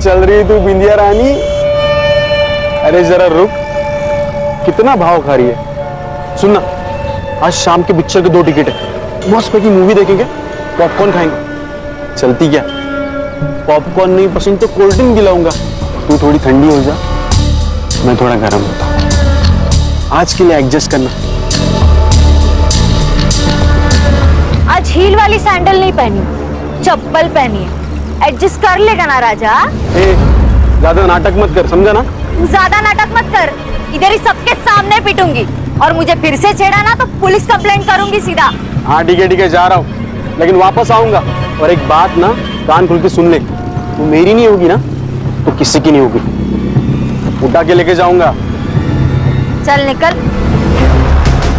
चल रही तू बिंदिया रानी? अरे जरा रुक, कितना भाव खा रही है। सुन ना, आज शाम के पिक्चर के 2 टिकट है, मस्त पैकी मूवी देखेंगे, पॉपकॉर्न खाएंगे। चलती क्या? पॉपकॉर्न नहीं पसंद तो कोल्ड ड्रिंक दिलाऊंगा, तू थोड़ी ठंडी हो जा, मैं थोड़ा गर्म होता हूँ। आज के लिए एडजस्ट करना। आज हील वाली सैंडल नहीं पहनी, चप्पल पहनी है। एडजस्ट कर लेगा ना राजा? ज्यादा नाटक मत कर, समझा ना? ज्यादा नाटक मत कर, इधर ही सबके सामने पीटूंगी, और मुझे फिर से छेड़ा ना तो पुलिस कंप्लेंट करूंगी सीधा। हाँ ठीक है, जा रहा हूँ, लेकिन वापस आऊंगा। और एक बात ना कान खुल के सुन ले, तू मेरी नहीं होगी ना तो किसी की नहीं होगी, उठा के लेके जाऊंगा। चल निकल,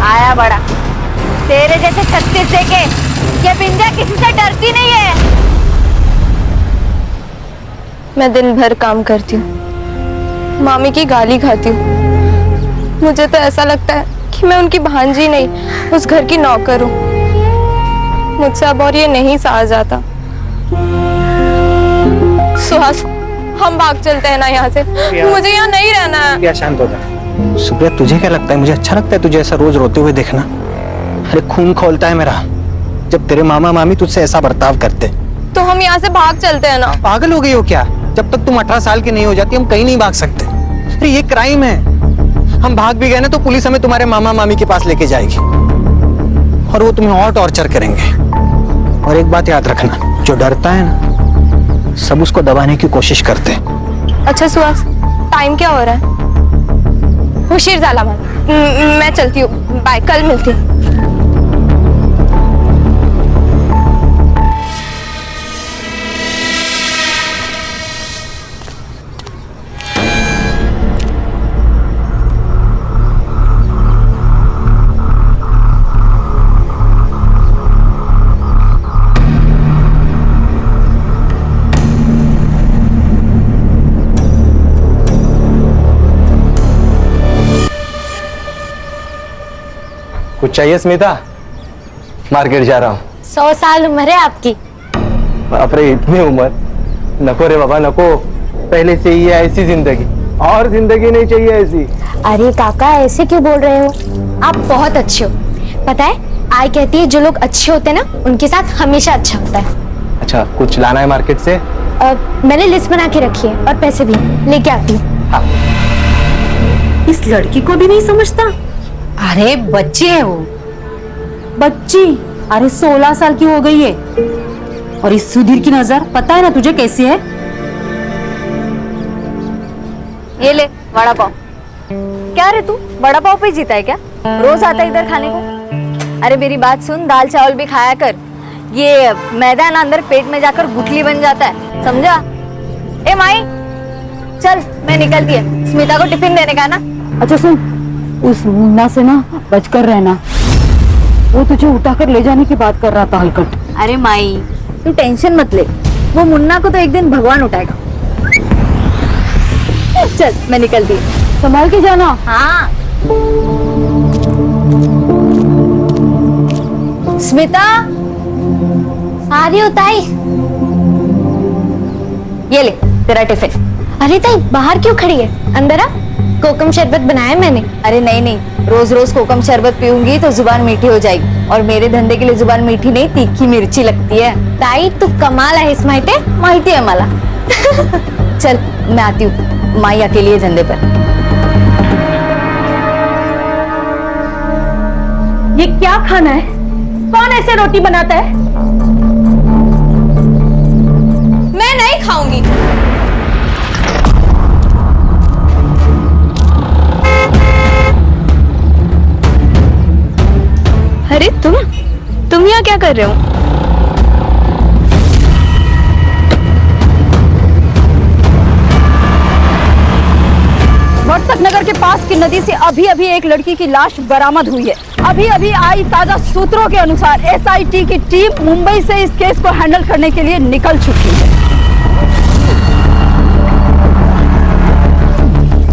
आया बड़ा। तेरे जैसे 36 देके ये बिंदिया किसी से डरती नहीं है। मैं दिन भर काम करती हूँ, मामी की गाली खाती हूँ। मुझे तो ऐसा लगता है कि मैं उनकी भांजी नहीं, उस घर की नौकर हूँ। मुझसे अब और ये नहीं सहा जाता। सुहास, हम भाग चलते हैं ना यहाँ से, मुझे यहाँ नहीं रहना है। क्या शांत हो जा। सुप्रिया, तुझे क्या लगता है मुझे अच्छा लगता है तुझे ऐसा रोज रोते हुए देखना? अरे खून खोलता है मेरा जब तेरे मामा मामी तुझसे ऐसा बर्ताव करते। तो हम यहाँ से भाग चलते हैं ना। पागल हो गई हो क्या? जब तक तुम 18 साल की नहीं हो जाती हम कहीं नहीं भाग सकते। अरे ये क्राइम है, हम भाग भी गए ना तो पुलिस हमें तुम्हारे मामा मामी के पास लेके जाएगी और वो तुम्हें और टॉर्चर करेंगे। और एक बात याद रखना, जो डरता है ना सब उसको दबाने की कोशिश करते हैं। अच्छा सुहास, टाइम क्या हो रहा है? हुशीर जाला मैं चलती हूँ, बाय, कल मिलती हूँ। कुछ चाहिए स्मिता? मार्केट जा रहा हूँ। 100 साल उम्र है आपकी। अरे इतनी उम्र नको रे बाबा, नको। पहले से ही है ऐसी जिंदगी, और जिंदगी नहीं चाहिए ऐसी। अरे काका, ऐसे क्यों बोल रहे हो? आप बहुत अच्छे हो। पता है, आई कहती है जो लोग अच्छे होते हैं ना उनके साथ हमेशा अच्छा होता है। अच्छा, कुछ लाना है मार्केट से? मैंने लिस्ट बना के रखी है और पैसे भी लेके आती हूँ। हाँ। इस लड़की को भी नहीं समझता। अरे बच्ची है वो, बच्ची। अरे 16 साल की हो गई है। और इस सुधीर की नजर पता है ना तुझे कैसी है? ये ले वड़ा पाव। क्या रे तू वड़ा पाव पे जीता है क्या? रोज आता है इधर खाने को? अरे मेरी बात सुन, दाल चावल भी खाया कर। ये मैदा ना अंदर पेट में जाकर गुठली बन जाता है, समझा? ए माई, चल मैं निकलती है, स्मिता को टिफिन देने का ना। अच्छा सुन, उस मुन्ना से ना बचकर रहना, वो तुझे उठाकर ले जाने की बात कर रहा था हलकट। अरे माई, तू टेंशन मत ले, वो मुन्ना को तो एक दिन भगवान उठाएगा। चल मैं निकलती हूँ, संभाल के जाना। हाँ। स्मिता, आ रही हो ताई? ये ले तेरा टिफिन। अरे ताई, बाहर क्यों खड़ी है? अंदर आ, कोकम शरबत बनाया मैंने। अरे नहीं नहीं, रोज रोज कोकम शरबत पीऊंगी तो जुबान मीठी हो जाएगी, और मेरे धंधे के लिए जुबान मीठी नहीं तीखी मिर्ची लगती है। ताई तू कमाल आहेस, माहिती है मला। चल मैं आती हूँ, माई अकेली है धंधे पर। ये क्या खाना है? कौन ऐसे रोटी बनाता है? मैं नहीं खाऊंगी। अरे तुम यहाँ क्या कर रहे हो? वर्तक नगर के पास की नदी से अभी अभी एक लड़की की लाश बरामद हुई है। अभी अभी आई ताजा सूत्रों के अनुसार एसआईटी की टीम मुंबई से इस केस को हैंडल करने के लिए निकल चुकी है।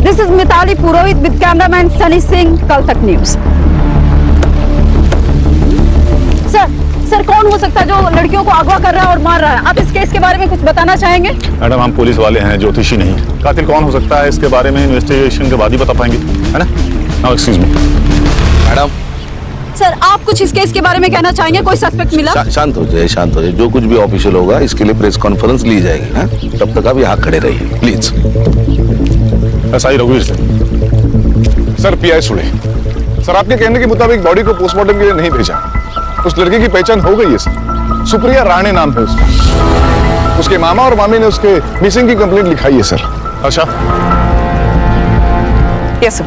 This is Mitali Purohit with cameraman Sunny Singh, Kal Tak news. Sir कौन हो सकता है जो लड़कियों को अगवा कर रहा है और मार रहा है? आप इस केस के बारे में कुछ बताना चाहेंगे? मैडम हम पुलिस वाले हैं, ज्योतिषी नहीं। कातिल कौन हो सकता है इसके बारे में इन्वेस्टिगेशन के बाद ही बता पाएंगे, है ना? Now excuse me madam. Sir आप कुछ इस केस के बारे में कहना चाहेंगे? कोई सस्पेक्ट मिला? शांत हो जाए, शांत हो जाए। जो कुछ भी ऑफिशियल होगा इसके लिए प्रेस कॉन्फ्रेंस ली जाएगी ना, तब तक आप यहाँ खड़े रहिए प्लीज। ऐसा ही रघुवीर से। सर पीआई सुड़े, सर आपके कहने के मुताबिक बॉडी को पोस्टमार्टम के लिए नहीं भेजा। उस लड़की की पहचान हो गई है सर, सुप्रिया राणे नाम है उसका। उसके मामा और मामी ने उसके मिसिंग की कंप्लेंट लिखाई है सर। अच्छा, यस सर।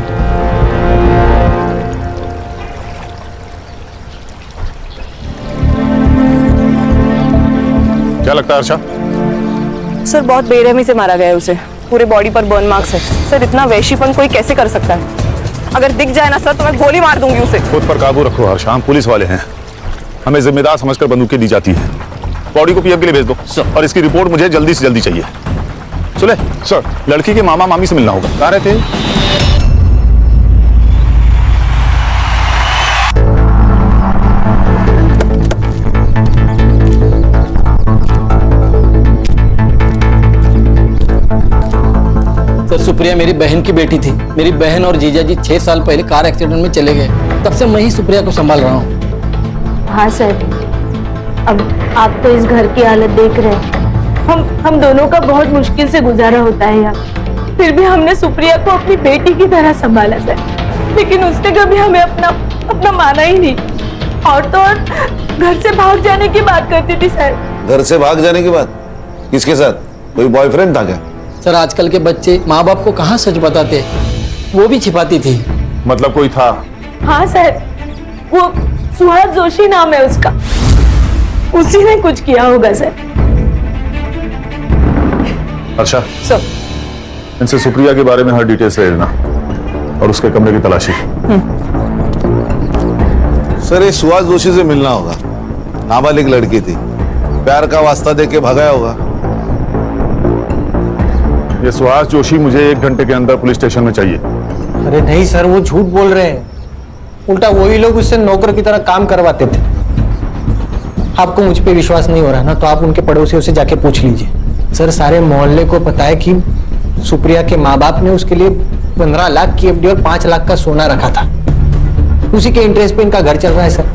क्या लगता है अर्षा? सर बहुत बेरहमी से मारा गया है उसे, पूरे बॉडी पर बर्न मार्क्स है। सर इतना वैशीपन कोई कैसे कर सकता है? अगर दिख जाए ना सर तो मैं गोली मार दूंगी उसे। खुद पर काबू रखो हर्षा, हम पुलिस वाले हैं, हमें जिम्मेदार समझकर बंदूकें दी जाती हैं। बॉडी को पीएम के लिए भेज दो और इसकी रिपोर्ट मुझे जल्दी से जल्दी चाहिए। सुले सर, लड़की के मामा मामी से मिलना होगा। कहाँ रहते हैं? सर सुप्रिया मेरी बहन की बेटी थी। मेरी बहन और जीजा जी 6 साल पहले कार एक्सीडेंट में चले गए, तब से मैं ही सुप्रिया को संभाल रहा हूँ। हाँ सर, अब आप तो इस घर की हालत देख रहे हैं। हम दोनों का बहुत मुश्किल से गुजारा होता है यहाँ। फिर भी हमने सुप्रिया को अपनी बेटी की तरह संभाला सर, लेकिन उसने कभी हमें अपना माना ही नहीं। और तो और घर से भाग जाने की बात करती थी सर। घर से भाग जाने के बाद किसके साथ? कोई बॉयफ्रेंड था क्या? सर आजकल के बच्चे माँ बाप को कहाँ सच बताते, वो भी छिपाती थी। मतलब कोई था? हाँ सर, वो सुहास जोशी नाम है उसका, उसी ने कुछ किया होगा सर। अच्छा सर इनसे सुप्रिया के बारे में हर डिटेल्स ले लेना और उसके कमरे की तलाशी। सर ये सुहास जोशी से मिलना होगा। नाबालिग लड़की थी, प्यार का वास्ता देके भगाया होगा। ये सुहास जोशी मुझे 1 घंटे के अंदर पुलिस स्टेशन में चाहिए। अरे नहीं सर, वो झूठ बोल रहे हैं। उल्टा वही लोग उससे नौकर की तरह काम करवाते थे। आपको मुझ पे विश्वास नहीं हो रहा ना, तो आप उनके पड़ोसियों से जाके पूछ लीजिए। सर सारे मोहल्ले को पता है कि सुप्रिया के माँ बाप ने उसके लिए 15 लाख की एफडी और 5 लाख का सोना रखा था। उसी के इंटरेस्ट पे इनका घर चल रहा है सर।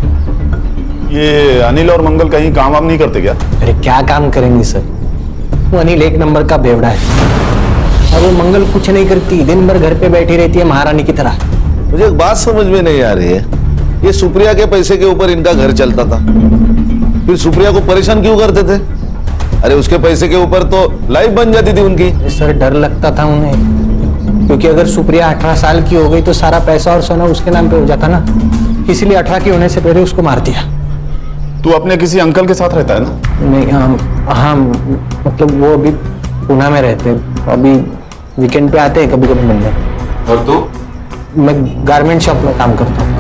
ये अनिल और मंगल कहीं काम वाम नहीं करते क्या? अरे क्या काम करेंगे सर, वो अनिल 1 नंबर का बेवड़ा है और वो मंगल कुछ नहीं करती, दिन भर घर पे बैठी रहती है महारानी की तरह। मुझे एक बात समझ में नहीं आ रही है, ये सुप्रिया के पैसे के ऊपर इनका घर चलता था, फिर सुप्रिया को परेशान क्यों करते थे? अरे उसके पैसे के ऊपर तो लाइफ बन जाती थी उनकी। सर डर लगता था उन्हें, क्योंकि अगर सुप्रिया 18 साल की हो गई तो सारा पैसा और सोना उसके नाम पे हो जाता ना, इसलिए 18 की होने से पहले उसको मार दिया। तू अपने किसी अंकल के साथ रहता है ना? नहीं हाँ मतलब वो अभी पुणे में रहते हैं, अभी वीकेंड पे आते हैं कभी कभी मिलने। और तू? मैं गारमेंट शॉप में काम करता हूँ।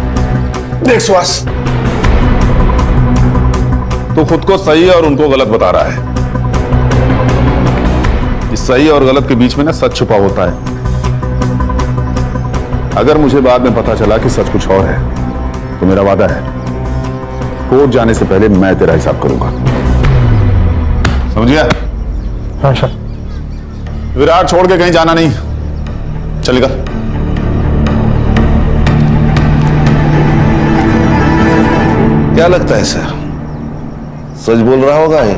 देख सुहास, तू खुद को सही और उनको गलत बता रहा है। इस सही और गलत के बीच में ना सच छुपा होता है। अगर मुझे बाद में पता चला कि सच कुछ और है तो मेरा वादा है, कोर्ट जाने से पहले मैं तेरा हिसाब करूंगा, समझिया? हाँ सर। विराट छोड़ के कहीं जाना नहीं, चलेगा? क्या लगता है सर, सच बोल रहा होगा ये?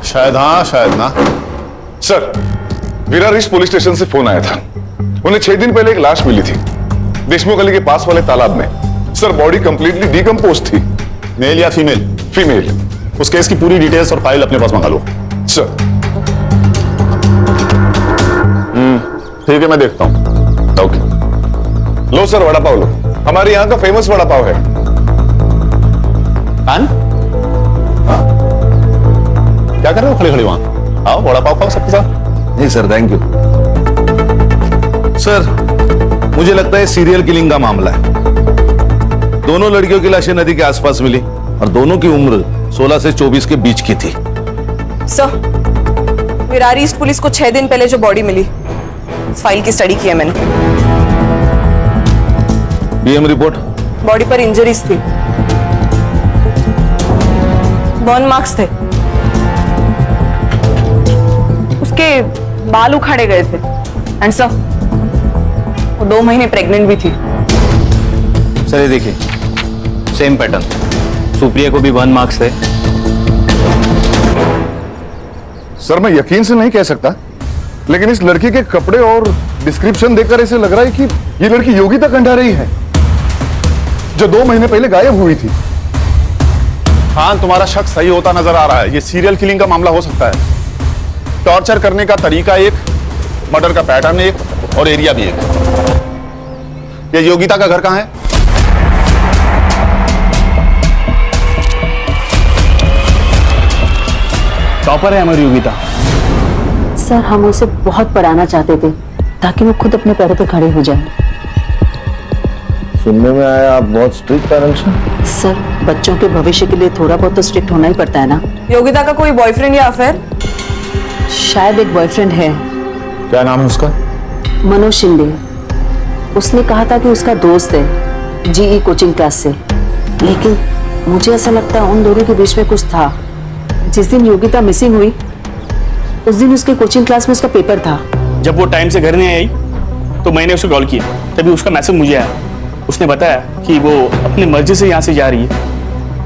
शायद हाँ शायद ना। Sir Virar east police station से फोन आया था। उन्हें 6 दिन पहले एक लाश मिली थी देशमुख गली के पास वाले तालाब में। सर बॉडी कंप्लीटली डिकम्पोज थी। मेल या फीमेल? फीमेल। उस केस की पूरी डिटेल्स और फाइल अपने पास मंगा लो। सर ठीक है, मैं देखता हूँ। ओके। लो सर वड़ा पाव लो, हमारे यहाँ का फेमस वड़ा पाव है। क्या कर रहे हो खड़े खड़े वहां? आओ वड़ा पाव खाओ सबके साथ। नहीं सर थैंक यू। सर मुझे लगता है सीरियल किलिंग का मामला है। दोनों लड़कियों की लाशें नदी के आसपास मिली और दोनों की उम्र 16 से 24 के बीच की थी। सर विरार ईस्ट पुलिस को 6 दिन पहले जो बॉडी मिली, फाइल की स्टडी की है मैंने। BM report? बॉडी पर इंजरीज थी। बर्न मार्क्स थे, उसके बाल उखाड़े गए थे एंड सर वो 2 महीने प्रेग्नेंट भी थी। सर ये देखिए, सेम पैटर्न, सुप्रिया को भी 1 मार्क्स थे। सर मैं यकीन से नहीं कह सकता, लेकिन इस लड़की के कपड़े और डिस्क्रिप्शन देखकर ऐसे लग रहा है कि ये लड़की योगिता कंडारी है, जो 2 महीने पहले गायब हुई थी। हाँ, तुम्हारा शक सही होता नजर आ रहा है। ये सीरियल किलिंग का मामला हो सकता है। टॉर्चर करने का तरीका एक, मर्डर का पैटर्न एक, और एरिया भी एक। ये योगिता का घर कहाँ है? टॉपर है हमारी योगिता। सर हम उसे बहुत पढ़ाना चाहते थे ताकि वो खुद अपने पैरों पे खड़े हो जाए। सुनने में आया आप बहुत स्ट्रिक्ट पेरेंट्स हैं। सर बच्चों के भविष्य के लिए थोड़ा बहुत तो स्ट्रिक्ट होना ही पड़ता है ना। योगिता का कोई बॉयफ्रेंड या अफेयर? शायद एक बॉयफ्रेंड है, क्या नाम है उसका? मनोज शिंदे। उसने कहा था कि उसका दोस्त है जीई कोचिंग क्लास से, लेकिन मुझे ऐसा लगता है उन दोनों के बीच में कुछ था। जिस दिन योगिता मिसिंग हुई उस दिन उसके कोचिंग क्लास में उसका पेपर था। जब वो टाइम से घर नहीं आई तो मैंने उसे कॉल किया, तभी उसका मैसेज मुझे आया। उसने बताया कि वो अपनी मर्जी से यहाँ से जा रही है,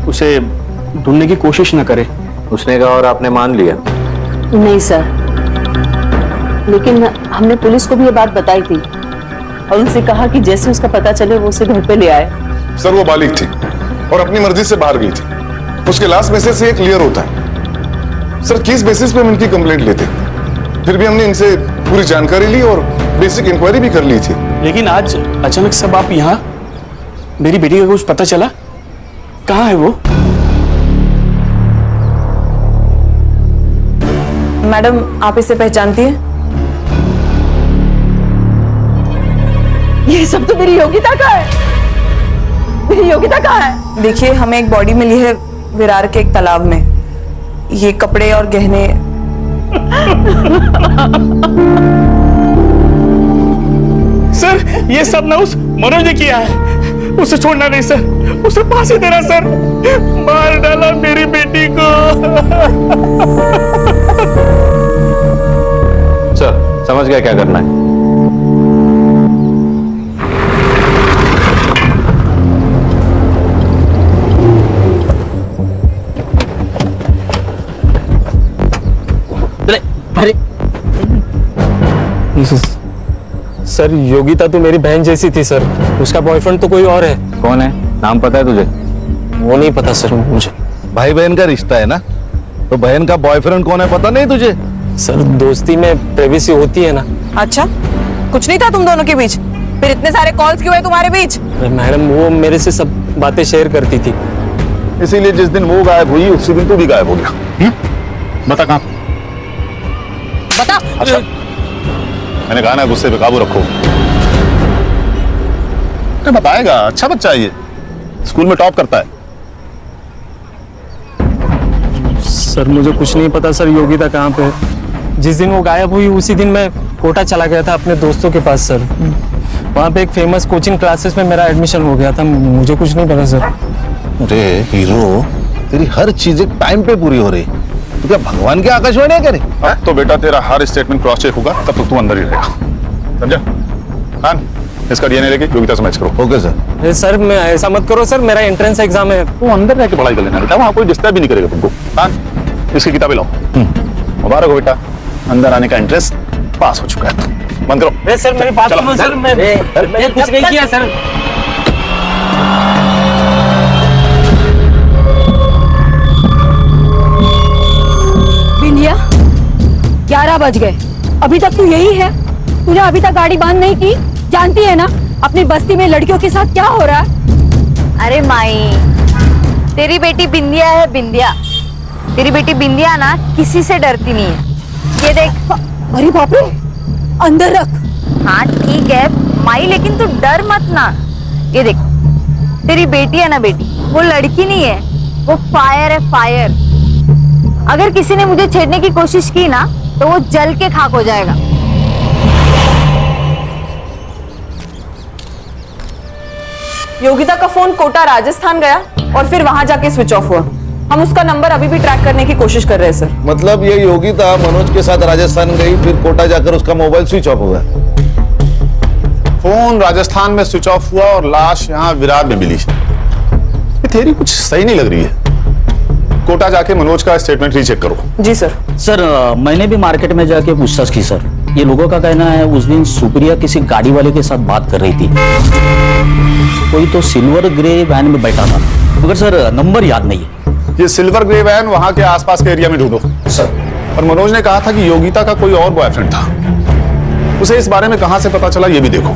उसे ढूंढने की कोशिश न करे। उसने कहा और आपने मान लिया? नहीं सर, लेकिन हमने पुलिस को भी ये बात बताई थी और उनसे कहा कि जैसे उसका पता चले वो उसे घर पे ले आए। सर वो बालिग थी और अपनी मर्जी से बाहर गई थी। उसके लास्ट मैसेज से ये क्लियर होता है। सर किस बेसिस पे हम इनकी कंप्लेंट लेते, फिर भी हमने इनसे पूरी जानकारी ली और बेसिक इंक्वायरी भी कर ली थी। लेकिन आज अचानक सब आप यहाँ, मेरी बेटी का कुछ पता चला? कहाँ है वो? मैडम आप इसे पहचानती हैं? ये सब तो मेरी योगिता का है। मेरी योगिता कहाँ है? देखिए हमें एक बॉडी मिली है विरार के एक तालाब में। ये कपड़े और गहने सर ये सब ना उस मनोज ने किया है। उसे छोड़ना नहीं सर, उसे फांसी देना सर। मार डाला मेरी बेटी को। सर समझ गया क्या करना है। सर योगिता तो मेरी बहन जैसी थी सर, उसका बॉयफ्रेंड तो कोई और है। कौन है? नाम पता है तुझे? वो नहीं पता सर मुझे। भाई बहन का रिश्ता है ना, तो बहन का बॉयफ्रेंड कौन है पता नहीं तुझे? सर दोस्ती में प्राइवेसी होती है ना। अच्छा कुछ नहीं था तुम दोनों के बीच, फिर इतने सारे कॉल्स क्यों है तुम्हारे बीच? अरे मैडम वो मेरे से सब बातें शेयर करती थी। इसीलिए जिस दिन वो गायब हुई उसी दिन तू भी गायब हो गया। बता कहाँ? बता। अच्छा मैंने कहा ना गुस्से पे काबू रखो। अरे बताएगा, अच्छा बच्चा है ये, स्कूल में टॉप करता है। सर मुझे कुछ नहीं पता सर योगिता कहाँ पे है। जिस दिन वो गायब हुई उसी दिन मैं कोटा चला गया था अपने दोस्तों के पास सर। वहाँ पे एक फेमस कोचिंग क्लासेस में मेरा एडमिशन हो गया था। मुझे कुछ नहीं पता सर। अरे हीरो, तेरी हर चीज एक टाइम पे पूरी हो रही, तो क्या भगवान की आकाशवाणी करे? अब तो बेटा तेरा हर स्टेटमेंट क्रॉस चेक होगा, तब तक तू अंदर ही रहेगा, समझा? खान इसका डीएनए लेके योगिता से मैच करो। Okay sir. सर मैं ऐसा मत करो सर, मेरा एंट्रेंस एग्जाम है। तू अंदर रह के पढ़ाई कर लेना बेटा, वहाँ कोई डिस्टर्ब भी नहीं करेगा तुमको। खान इसकी किताबें लाओ। मुबारक हो बेटा, अंदर आने का इंटरेस्ट पास हो चुका है। बंद करो। सर मेरी बात सुनो सर, मैं कुछ नहीं किया सर। बिंदिया 11 बज गए, अभी तक तू यही है? तूने अभी तक गाड़ी बंद नहीं की? जानती है ना अपनी बस्ती में लड़कियों के साथ क्या हो रहा है? अरे माई, तेरी बेटी बिंदिया है, बिंदिया। तेरी बेटी बिंदिया ना किसी से डरती नहीं है। ये देख। अरे बाप रे, अंदर रख। हाँ ठीक है माई, लेकिन तू डर मत ना। ये देख, तेरी बेटी है ना बेटी, वो लड़की नहीं है, वो फायर है, फायर। अगर किसी ने मुझे छेड़ने की कोशिश की ना तो वो जल के खाक हो जाएगा। योगिता का फोन कोटा राजस्थान गया और फिर वहां जाके स्विच ऑफ हुआ। हम उसका नंबर अभी भी ट्रैक करने की कोशिश कर रहे हैं सर। मतलब ये योगिता मनोज के साथ राजस्थान गई, फिर कोटा जाकर उसका मोबाइल स्विच ऑफ हो गया। फोन राजस्थान में स्विच ऑफ हुआ और लाश यहाँ विरार में मिली। ये थ्योरी कुछ सही नहीं लग रही है। कोटा जाके मनोज का स्टेटमेंट रीचेक करो। जी सर। सर मैंने भी मार्केट में जाके पूछताछ की सर। ये लोगों का कहना है उस दिन सुप्रिया किसी गाड़ी वाले के साथ बात कर रही थी, कोई तो सिल्वर ग्रे वैन में बैठा था, मगर सर नंबर याद नहीं है। ये सिल्वर ग्रे वैन वहां के आसपास के एरिया में ढूंढो सर। और मनोज ने कहा था कि योगिता का कोई और बॉयफ्रेंड था, उसे इस बारे में कहां से पता चला ये भी देखो।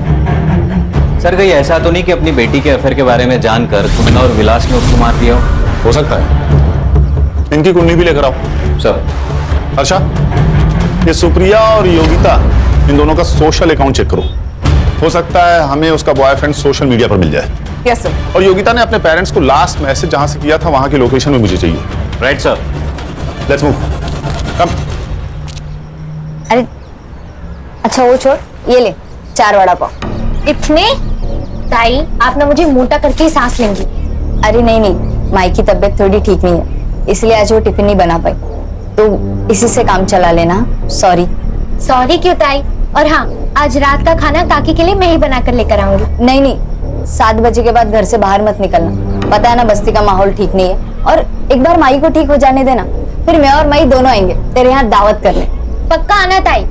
सर कहीं ऐसा तो नहीं कि अपनी बेटी के अफेयर के बारे में जानकर तुमने और विलास ने उसको मार दिया हो सकता है। इनकी कुंडली भी लेकर आओ सर। हर्षा, ये सुप्रिया और योगिता इन दोनों का सोशल अकाउंट चेक करो। हो सकता है हमें उसका बॉयफ्रेंड सोशल मीडिया पर मिल जाए। Yes sir. और योगिता ने अपने पेरेंट्स को लास्ट मैसेज जहां से किया था वहां की लोकेशन में मुझे चाहिए। Right sir. Let's move. Come. अरे अच्छा वो छोड़, ये ले 4 वड़ा पाव। इतने? ताई आप ना मुझे मोटा करके ही सांस लेंगी। अरे नहीं नहीं, माई की तबीयत थोड़ी ठीक नहीं है, इसलिए आज वो टिफिन नहीं बना पाई, तो इसी से काम चला लेना। सॉरी। सॉरी क्यों ताई? और हाँ, आज रात का खाना काकी के लिए मैं ही बना कर लेकर आऊंगी। नहीं नहीं, 7 बजे के बाद घर से बाहर मत निकलना, पता है ना बस्ती का माहौल ठीक नहीं है। और एक बार माई को ठीक हो जाने देना, फिर मैं और माई दोनों आएंगे तेरे यहाँ दावत करने। पक्का आना ताई?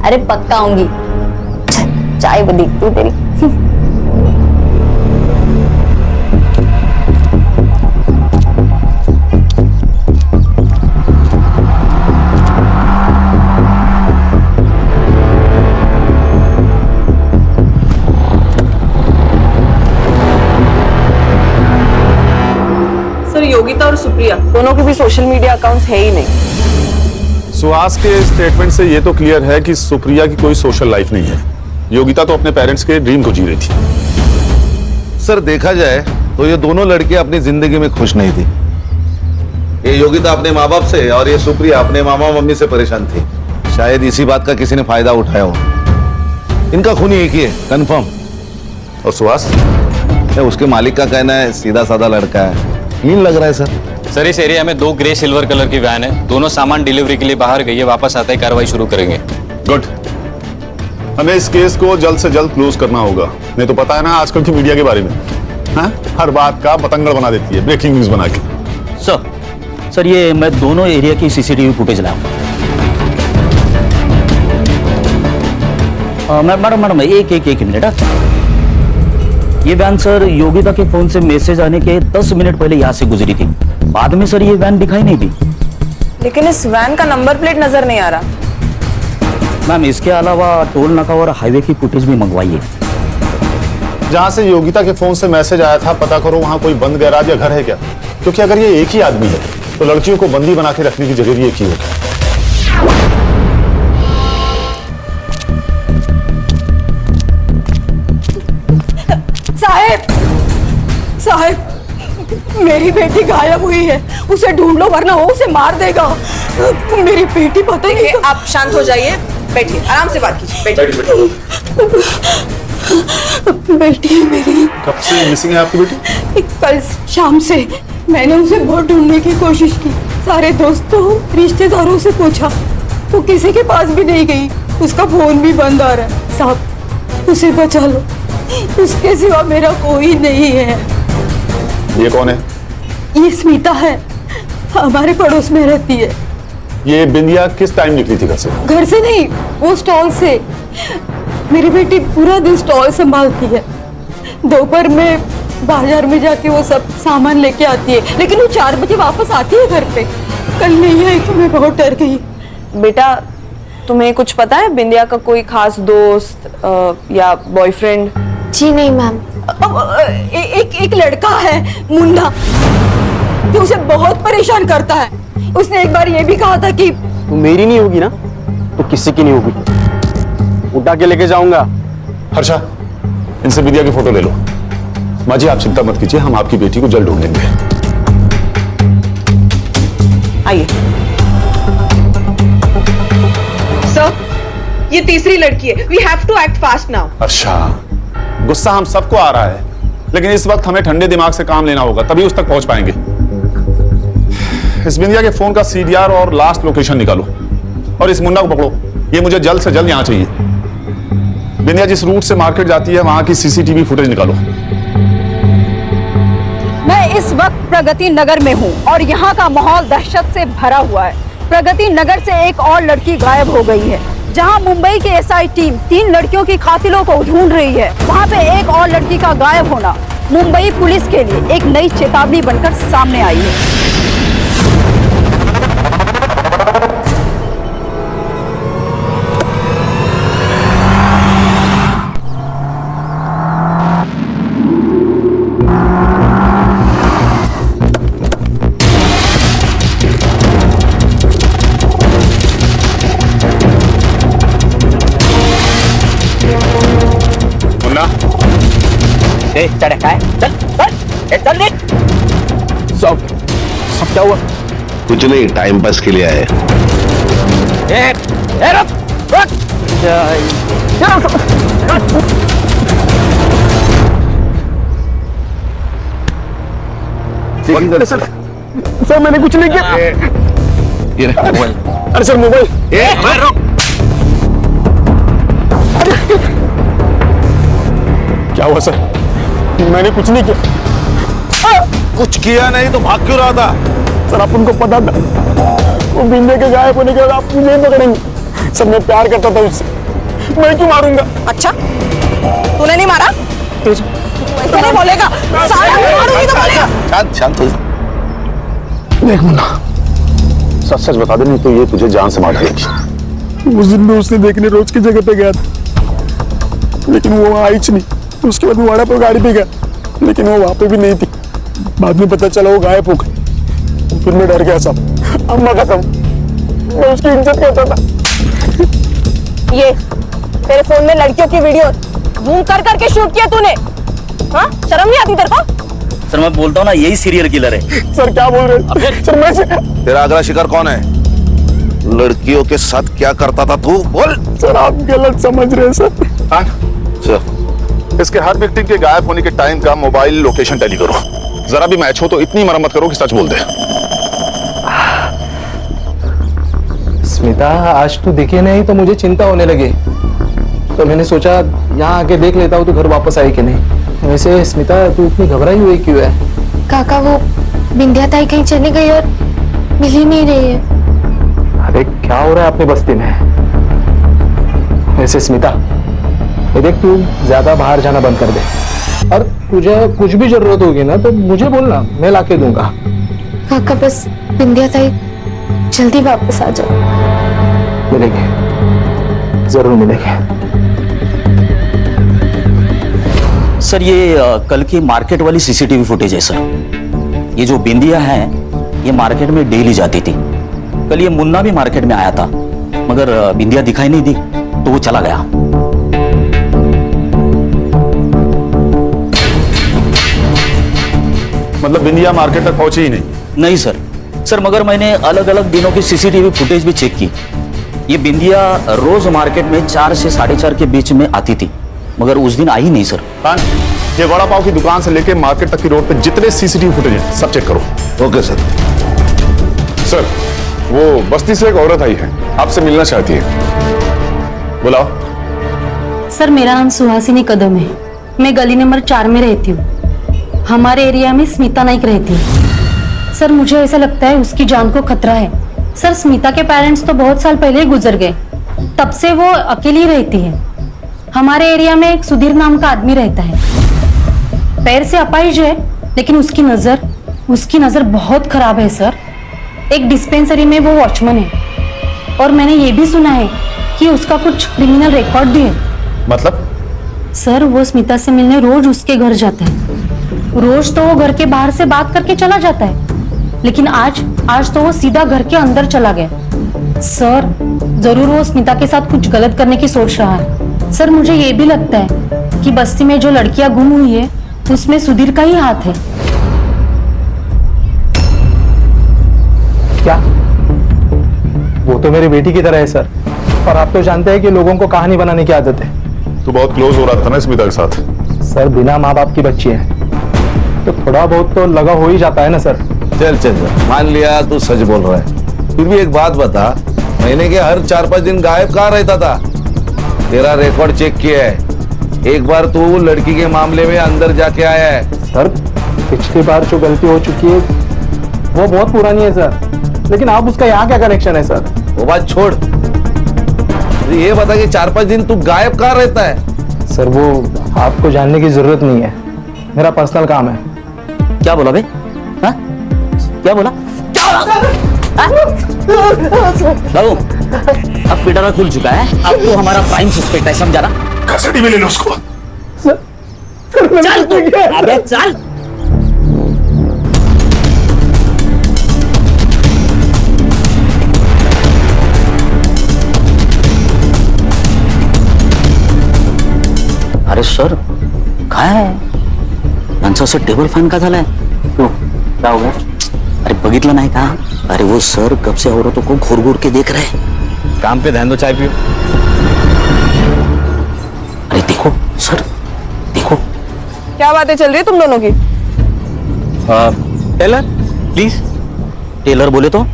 अरे पक्का आऊंगी। चाय बदी तू तेरी। सर योगिता और सुप्रिया दोनों के भी सोशल मीडिया अकाउंट्स है ही नहीं। सुहास के स्टेटमेंट से ये तो क्लियर है कि सुप्रिया की कोई सोशल लाइफ नहीं है। योगिता तो अपने पेरेंट्स के ड्रीम को जी रही थी। सर देखा जाए तो ये दोनों लड़कियां अपनी जिंदगी में खुश नहीं थी। ये योगिता अपने माँ बाप से और ये सुप्रिया अपने मामा मम्मी से परेशान थी। शायद इसी बात का किसी ने फायदा उठाया हो। इनका खून एक ही है, कंफर्म। और सुहास? उसके मालिक का कहना है सीधा साधा लड़का है, क्लीन लग रहा है सर। सर इस एरिया में 2 ग्रे सिल्वर कलर की वैन है, दोनों सामान डिलीवरी के लिए बाहर गई है, वापस आते ही कार्रवाई शुरू करेंगे। गुड। हमें इस केस को जल्द से जल्द क्लोज करना होगा, नहीं तो पता है ना आजकल की मीडिया के बारे में, हाँ? हर बात का पतंगड़ बना देती है, ब्रेकिंग न्यूज बना के। सर ये मैं दोनों एरिया की सीसीटीवी फुटेज लाऊंगा। मैडम एक मिनट। ये वैन सर योगिता के फोन से मैसेज आने के 10 मिनट पहले यहाँ से गुजरी थी, बाद में सर ये वैन दिखाई नहीं दी। लेकिन इस वैन का नंबर प्लेट नजर नहीं आ रहा। मैम इसके अलावा टोल नाका और हाईवे की फुटेज भी मंगवाइए। जहां से योगिता के फोन से मैसेज आया था पता करो वहां कोई बंद गैराज या घर है क्या, क्योंकि अगर ये एक ही आदमी है तो लड़कियों को बंदी बना के रखने की जगह भी एक ही होगा। साहब मेरी बेटी गायब हुई है, उसे ढूंढ लो वरना वो उसे मार देगा। मेरी बेटी पता नहीं। आप शांत हो जाइए, बैठिए, आराम से बात कीजिए, बैठिए। बेटी है मेरी। कब से मिसिंग है आपकी बेटी? कल शाम से मैंने उसे बहुत ढूंढने की कोशिश की, सारे दोस्तों रिश्तेदारों से पूछा, वो किसी के पास भी नहीं गई, उसका फोन भी बंद आ रहा है। साहब उसे बचा लो, उसके सिवा मेरा कोई नहीं है। ये कौन है? ये स्मिता है, हमारे पड़ोस में रहती है। ये बिंदिया किस टाइम निकली थी घर से? घर से नहीं, वो स्टॉल से। मेरी बेटी पूरा दिन स्टॉल संभालती है, दोपहर में बाजार में जाके वो सब सामान लेके आती है, लेकिन वो 4 बजे वापस आती है घर पे। कल नहीं आई तो मैं बहुत डर गई। बेटा तुम्हें कुछ पता है बिंदिया का कोई खास दोस्त या बॉयफ्रेंड? जी नहीं मैम। एक लड़का है मुन्ना, जो उसे बहुत परेशान करता है। उसने एक बार ये भी कहा था कि तू मेरी नहीं होगी ना तो किसी की नहीं होगी, उठा के लेके जाऊंगा। हर्षा इनसे बिंदिया की फोटो ले लो। माँ जी आप चिंता मत कीजिए, हम आपकी बेटी को जल्द ढूंढ लेंगे। आइए। सर ये तीसरी लड़की है, we have to act fast now. अच्छा गुस्सा हम सबको आ रहा है, लेकिन इस वक्त हमें ठंडे दिमाग से काम लेना होगा, तभी उस तक पहुंच पाएंगे। इस बिंदिया के फोन का सीडीआर और लास्ट लोकेशन निकालो और इस मुन्ना को पकड़ो। ये मुझे जल्द से जल्द यहां चाहिए। बिंदिया जिस रूट से मार्केट जाती है वहां की सीसीटीवी फुटेज निकालो। मैं इस वक्त प्रगति नगर में हूँ और यहाँ का माहौल दहशत से भरा हुआ है। प्रगति नगर से एक और लड़की गायब हो गई है। जहाँ मुंबई की एसआई टीम 3 लड़कियों की कातिलों को ढूंढ रही है, वहाँ पे एक और लड़की का गायब होना मुंबई पुलिस के लिए एक नई चेतावनी बनकर सामने आई है। चल चल सब क्या हुआ? कुछ नहीं, टाइम पास के लिए आए। सर मैंने कुछ नहीं किया। ये मोबाइल। अरे सर मोबाइल। क्या हुआ सर? मैंने कुछ नहीं किया। कुछ किया नहीं तो भाग क्यों रहा था? सर आप उनको पता था वो बिंदे के गायब होने के बाद आप मुझे पकड़ेंगे। सर मैं प्यार करता था उससे, मैं क्यों मारूंगा? अच्छा, तूने नहीं मारा? ऐसे नहीं बोलेगा, सारा मारूंगी तो बोलेगा। शांत शांत हो। देख मुन्ना, सच सच बता दे, नहीं तो ये तुझे जान से मार डालेगी। उस दिन मैं उसने देखने रोज की जगह पे गया था, लेकिन वो वहां आई नहीं। उसके बाद वाड़ा पर गाड़ी पे गया, लेकिन वो वहां पे भी नहीं थी। बाद में पता चला वो गायब हो गई। फिर मैं डर गया सब। अम्मा कसम, मैं उसकी इज्जत करता था। ये तेरे फोन में लड़कियों की वीडियो जूम कर करके शूट किया तूने? हाँ, शर्म नहीं आती तेरे को? सर मैं बोलता हूँ ना, यही सीरियल किलर है। सर क्या बोल रहे हैं? सर मैं तेरा अगला शिकार कौन है? लड़कियों के साथ क्या करता था तू? बोल। सर आप गलत समझ रहे हैं सर। सर इसके हर विक्टिम के गायब होने के टाइम का मोबाइल लोकेशन टैली करो। जरा भी मैच हो तो इतनी मरम्मत करो कि सच बोल दे। स्मिता आज तू दिखे नहीं तो मुझे चिंता होने लगी, तो मैंने सोचा यहाँ आके देख लेता हूँ तू घर वापस आई कि नहीं। वैसे स्मिता तू इतनी घबराई हुई क्यों है? काका वो बिंदिया ताई कहीं चली गई और मिल ही नहीं रही है। अरे क्या हो रहा है अपनी बस्ती में? वैसे स्मिता ये देख, तू ज्यादा बाहर जाना बंद कर दे, और तुझे कुछ भी जरूरत होगी ना तो मुझे बोलना, मैं लाके दूंगा। काका बस बिंदिया ताई जल्दी वापस आ जाओ। मिलेंगे, जरूर मिलेंगे। सर ये कल की मार्केट वाली सीसीटीवी फुटेज है सर। ये जो बिंदिया है ये मार्केट में डेली जाती थी। कल ये मुन्ना भी मार्केट में आया था, मगर बिंदिया दिखाई नहीं दी तो वो चला गया। मतलब बिंदिया मार्केट तक पहुंची ही नहीं? नहीं सर मगर मैंने अलग अलग दिनों की सीसीटीवी फुटेज भी चेक की। ये बिंदिया रोज मार्केट में 4 से 4:30 के बीच में आती थी, मगर उस दिन आई नहीं सर। ये वड़ा पाव की दुकान से लेके मार्केट तक की रोड पे जितने सीसीटीवी फुटेज हैं सब चेक करो। Okay sir. सर वो बस्ती से एक औरत आई है, आपसे मिलना चाहती है। बुलाओ। सर मेरा नाम सुहासिनी कदम है, मैं गली नंबर 4 में रहती हूँ। हमारे एरिया में स्मिता नाइक रहती है। सर मुझे ऐसा लगता है उसकी जान को खतरा है। सर स्मिता के पेरेंट्स तो बहुत साल पहले ही गुजर गए, तब से वो अकेली रहती है। हमारे एरिया में एक सुधीर नाम का आदमी रहता है, पैर से अपाहिज है, लेकिन उसकी नजर बहुत खराब है सर। एक डिस्पेंसरी में वो वॉचमैन है, और मैंने ये भी सुना है कि उसका कुछ क्रिमिनल रिकॉर्ड भी है। मतलब? सर वो स्मिता से मिलने रोज उसके घर जाता है। रोज तो वो घर के बाहर से बात करके चला जाता है, लेकिन आज तो वो सीधा घर के अंदर चला गया। सर जरूर वो स्मिता के साथ कुछ गलत करने की सोच रहा है। सर मुझे ये भी लगता है कि बस्ती में जो लड़कियां गुम हुई है उसमें सुधीर का ही हाथ है। क्या? वो तो मेरी बेटी की तरह है सर, और आप तो जानते हैं कि लोगों को कहानी बनाने की आदत है। तू बहुत क्लोज हो रहा था ना स्मिता के साथ? सर बिना माँ बाप की बच्ची है तो थोड़ा बहुत तो लगा हो ही जाता है ना सर। चल चल चल, मान लिया तू सच बोल रहा है, फिर भी एक बात बता, महीने के हर 4-5 दिन गायब कहाँ रहता था? तेरा रिकॉर्ड चेक किया है, एक बार तू लड़की के मामले में अंदर जाके आया है। सर पिछली बार जो गलती हो चुकी है वो बहुत पुरानी है सर, लेकिन आप उसका यहाँ क्या कनेक्शन है सर? वो बात छोड़, ये बता कि 4-5 दिन तू गायब कहाँ रहता है? सर वो आपको जानने की जरूरत नहीं है, मेरा पर्सनल काम है। क्या बोला बे? हाँ? क्या बोला? बाबू, अब पिटारा खुल चुका है, अब तो हमारा प्राइम सस्पेक्ट है, समझा ना? कस्टडी में ले लो उसको। चल तू, अबे चल। अरे सर काय आहे यांचं असं टेबल फॅन का झालाय? क्यों क्या हो गया? अरे बघितलं नाही का? अरे वो सर कब से औरतों को घूर घूर के देख रहे हैं। काम पे ध्यान दो, चाय पियो। अरे देखो सर, देखो। क्या बातें चल रही है तुम दोनों की? Taylor please. टेलर बोले तो?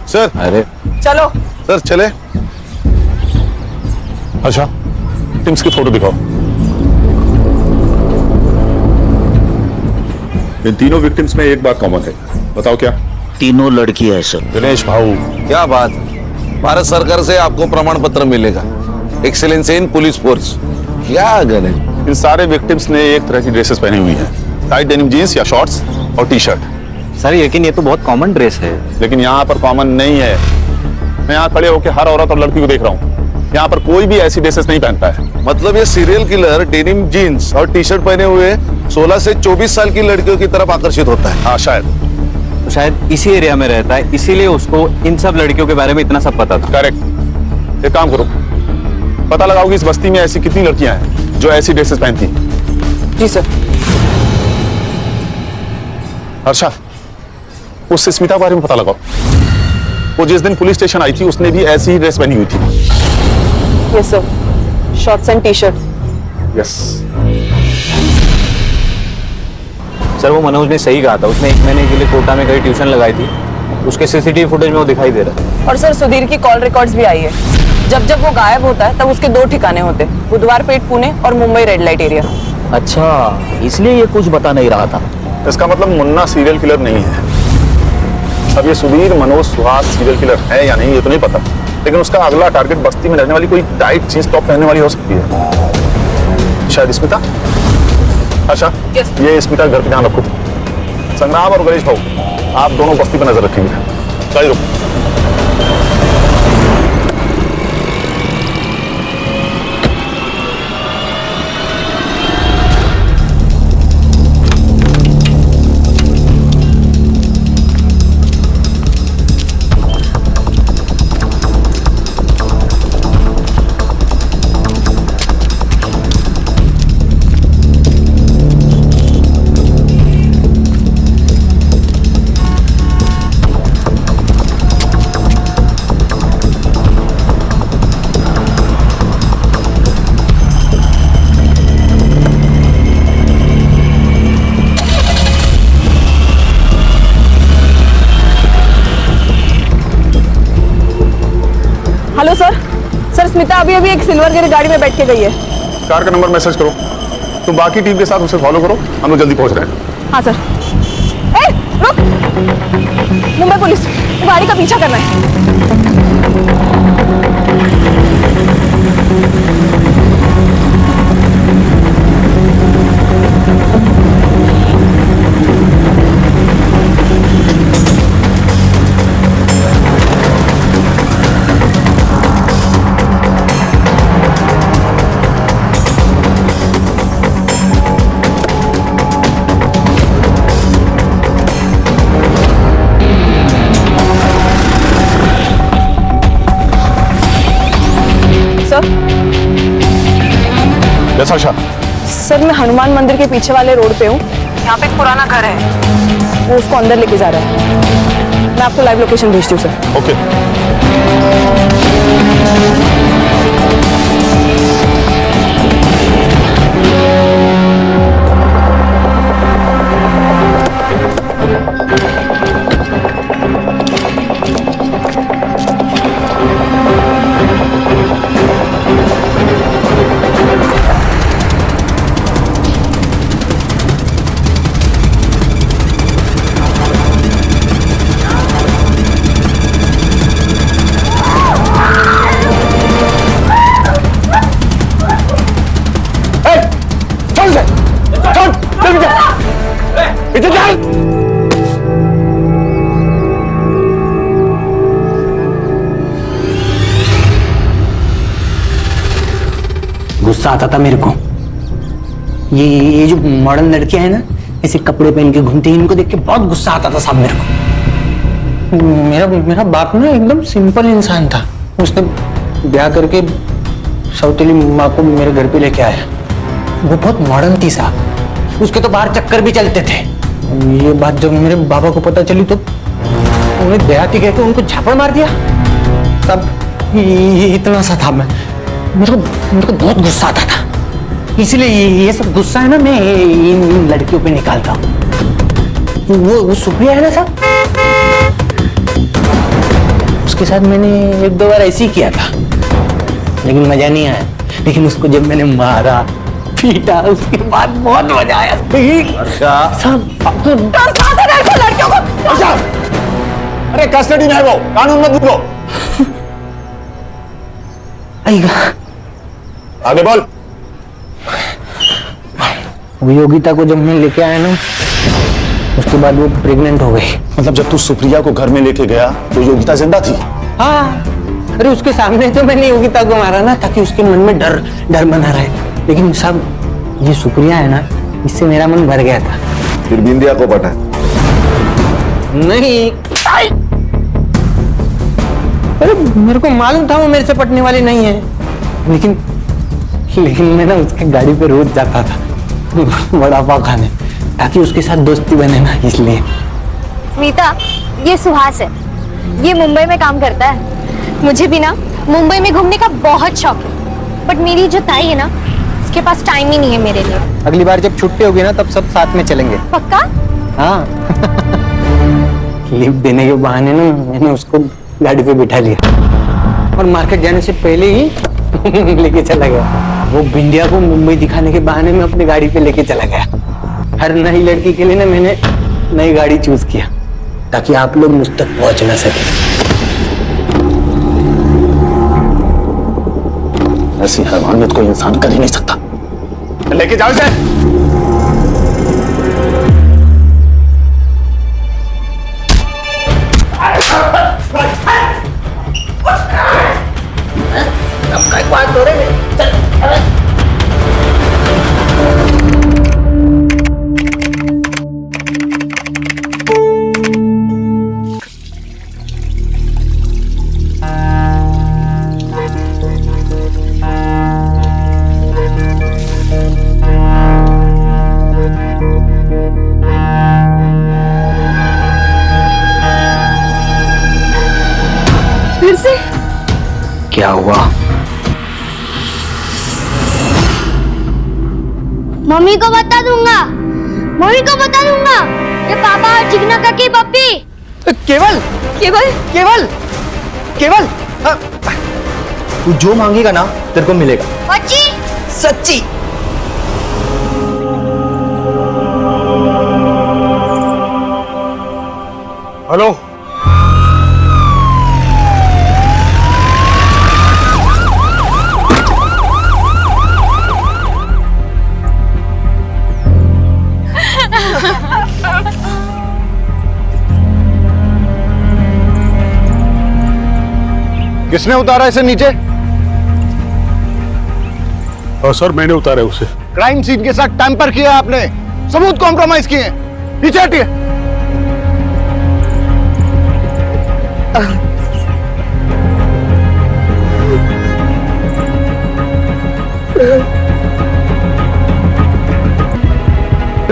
सर। अरे चलो सर चले। अच्छा टिम्स की फोटो दिखाओ। इन तीनों विक्टिम्स में एक बात कॉमन है, बताओ क्या? तीनों लड़की है सर। दिनेश भाऊ, क्या बात, भारत सरकार से आपको प्रमाण पत्र मिलेगा, एक्सीलेंस इन पुलिस फोर्स। क्या गले, इन सारे विक्टिम्स ने एक तरह की ड्रेसेस पहनी हुई हैं, टाइट डेनिम जीन्स या शॉर्ट्स और टी शर्ट। सर लेकिन ये तो बहुत कॉमन ड्रेस है। लेकिन यहाँ पर कॉमन नहीं है। मैं यहाँ खड़े होकर हर औरत और लड़की को देख रहा हूँ, यहाँ पर कोई भी ऐसी ड्रेसेस नहीं पहनता है। मतलब ये सीरियल किलर डेनिम जीन्स और टी शर्ट पहने हुए 16 से 24 साल की लड़कियों की तरफ आकर्षित होता है। हाँ शायद, तो शायद इसी एरिया में रहता है, इसीलिए उसको इन सब लड़कियों के बारे में इतना सब पता था। करेक्ट। एक काम करो, पता लगाओ कि इस बस्ती में ऐसी कितनी लड़कियां हैं जो ऐसी ड्रेसेस पहनती हैं। जी सर। हर्षा, उस स्मिता के बारे में पता लगाओ, वो जिस दिन पुलिस स्टेशन आई थी उसने भी ऐसी ही ड्रेस पहनी हुई थी। Yes sir, shorts and T shirt. Yes sir वो मनोज ने सही कहा था, उसने 1 महीने के लिए कोटा में कहीं ट्यूशन लगाई थी, उसके सीसीटीवी फुटेज में वो दिखाई दे रहा है। और सर सुधीर की कॉल रिकॉर्ड्स भी आई है। जब जब वो गायब होता है तब उसके 2 ठिकाने होते, बुधवार पेट पुणे और मुंबई रेड लाइट एरिया। अच्छा, इसलिए ये कुछ बता नहीं रहा था। इसका मतलब मुन्ना सीरियल किलर नहीं है। अब ये सुधीर मनोज सुहास सीरियल किलर है या नहीं ये तो नहीं पता, लेकिन उसका अगला टारगेट बस्ती में रहने वाली कोई टाइट जींस टॉप पहनने वाली हो सकती है। शायद स्मिता। अच्छा ये स्मिता घर पे ध्यान रखो। संग्राम और गणेश भाऊ आप दोनों बस्ती पर नजर रखेंगे। चलिए रुको। Hello sir. सर स्मिता अभी अभी एक सिल्वर ग्रे गाड़ी में बैठ के गई है। कार का नंबर मैसेज करो, तुम बाकी टीम के साथ उसे फॉलो करो, हम लोग जल्दी पहुंच रहे हैं। हाँ सर। ए, रुक। मुंबई पुलिस, गाड़ी का पीछा करना है। यस आशा। सर मैं हनुमान मंदिर के पीछे वाले रोड पे हूँ, यहाँ पे एक पुराना घर है, वो उसको अंदर लेके जा रहा है। मैं आपको लाइव लोकेशन भेजती हूँ सर। ओके। चल चल पीछे चल। गुस्सा आता था मेरे को। ये जो मॉडर्न लड़कियां हैं ना, ऐसे कपड़े पहन के घूमती हैं, इनको देख के बहुत गुस्सा आता था साहब मेरे को। मेरा बाप ना एकदम सिंपल इंसान था। उसने ब्याह करके सौतेली माँ को मेरे घर पे लेके आया। वो बहुत मॉडर्न थी साहब, उसके तो बाहर चक्कर भी चलते थे। ये बात जब मेरे बाबा को पता चली तो उन्हें देहाती कह के उनको झापड़ मार दिया। तब इतना सा था मैं, मेरे को बहुत गुस्सा आता था। इसलिए ये सब गुस्सा है ना मैं इन लड़कियों पे निकालता हूँ। वो सुप्रिया है ना साहब, उसके साथ मैंने एक दो बार ऐसे ही किया था, लेकिन मजा नहीं आया। लेकिन उसको जब मैंने मारा पीटा उसके बाद बहुत मजा आया। लड़कियों को अरे कस्टडी में है वो, कानून मत भूलो। आगे बोल। वो योगिता को जब मैं लेके आया ना, उसके बाद वो प्रेग्नेंट हो गई। मतलब जब तू सुप्रिया को घर में लेके गया तो योगिता जिंदा थी? हाँ, अरे उसके सामने तो मैंने योगिता को मारा ना, ताकि उसके मन में डर बना रहे। लेकिन साहब ये सुप्रिया है ना, इससे मेरा मन भर गया था। फिर बिंदिया को पटा? नहीं, अरे मेरे को मालूम था वो मेरे से पटने वाली नहीं है, लेकिन मैं ना उसकी गाड़ी पे रोज जाता था वड़ा पाव खाने, ताकि उसके साथ दोस्ती बने ना, इसलिए। स्मिता, ये सुहास है, ये मुंबई में काम करता है। मुझे भी ना मुंबई में घूमने का बहुत शौक है, बट मेरी जो ताई है ना, उसके पास टाइम ही नहीं है मेरे लिए। अगली बार जब छुट्टी होगी ना, तब सब साथ में चलेंगे। पक्का? हाँ। लिफ्ट देने के बहाने ना मैंने उसको गाड़ी पे बिठा लिया और मार्केट जाने से पहले ही लेके चला गया। वो बिंदिया को मुंबई दिखाने के बहाने में अपनी गाड़ी पे लेके चला गया। हर नई लड़की के लिए ना मैंने नई गाड़ी चूज किया, ताकि आप लोग मुझ तक पहुंच ना सके। ऐसी हैवानियत कोई इंसान कर ही नहीं सकता। लेके जाओ इसे। फिर से क्या हुआ? मम्मी को बता दूंगा, मम्मी को बता दूंगा। ये पापा और चिकना काकी पप्पी। केवल केवल केवल केवल तू जो मांगेगा ना तेरे को मिलेगा। सच्ची? सच्ची। हेलो, किसने उतारा इसे नीचे? सर मैंने उतारा उसे। क्राइम सीन के साथ टैंपर किया आपने, सबूत कॉम्प्रोमाइज किए। नीचे हटिए।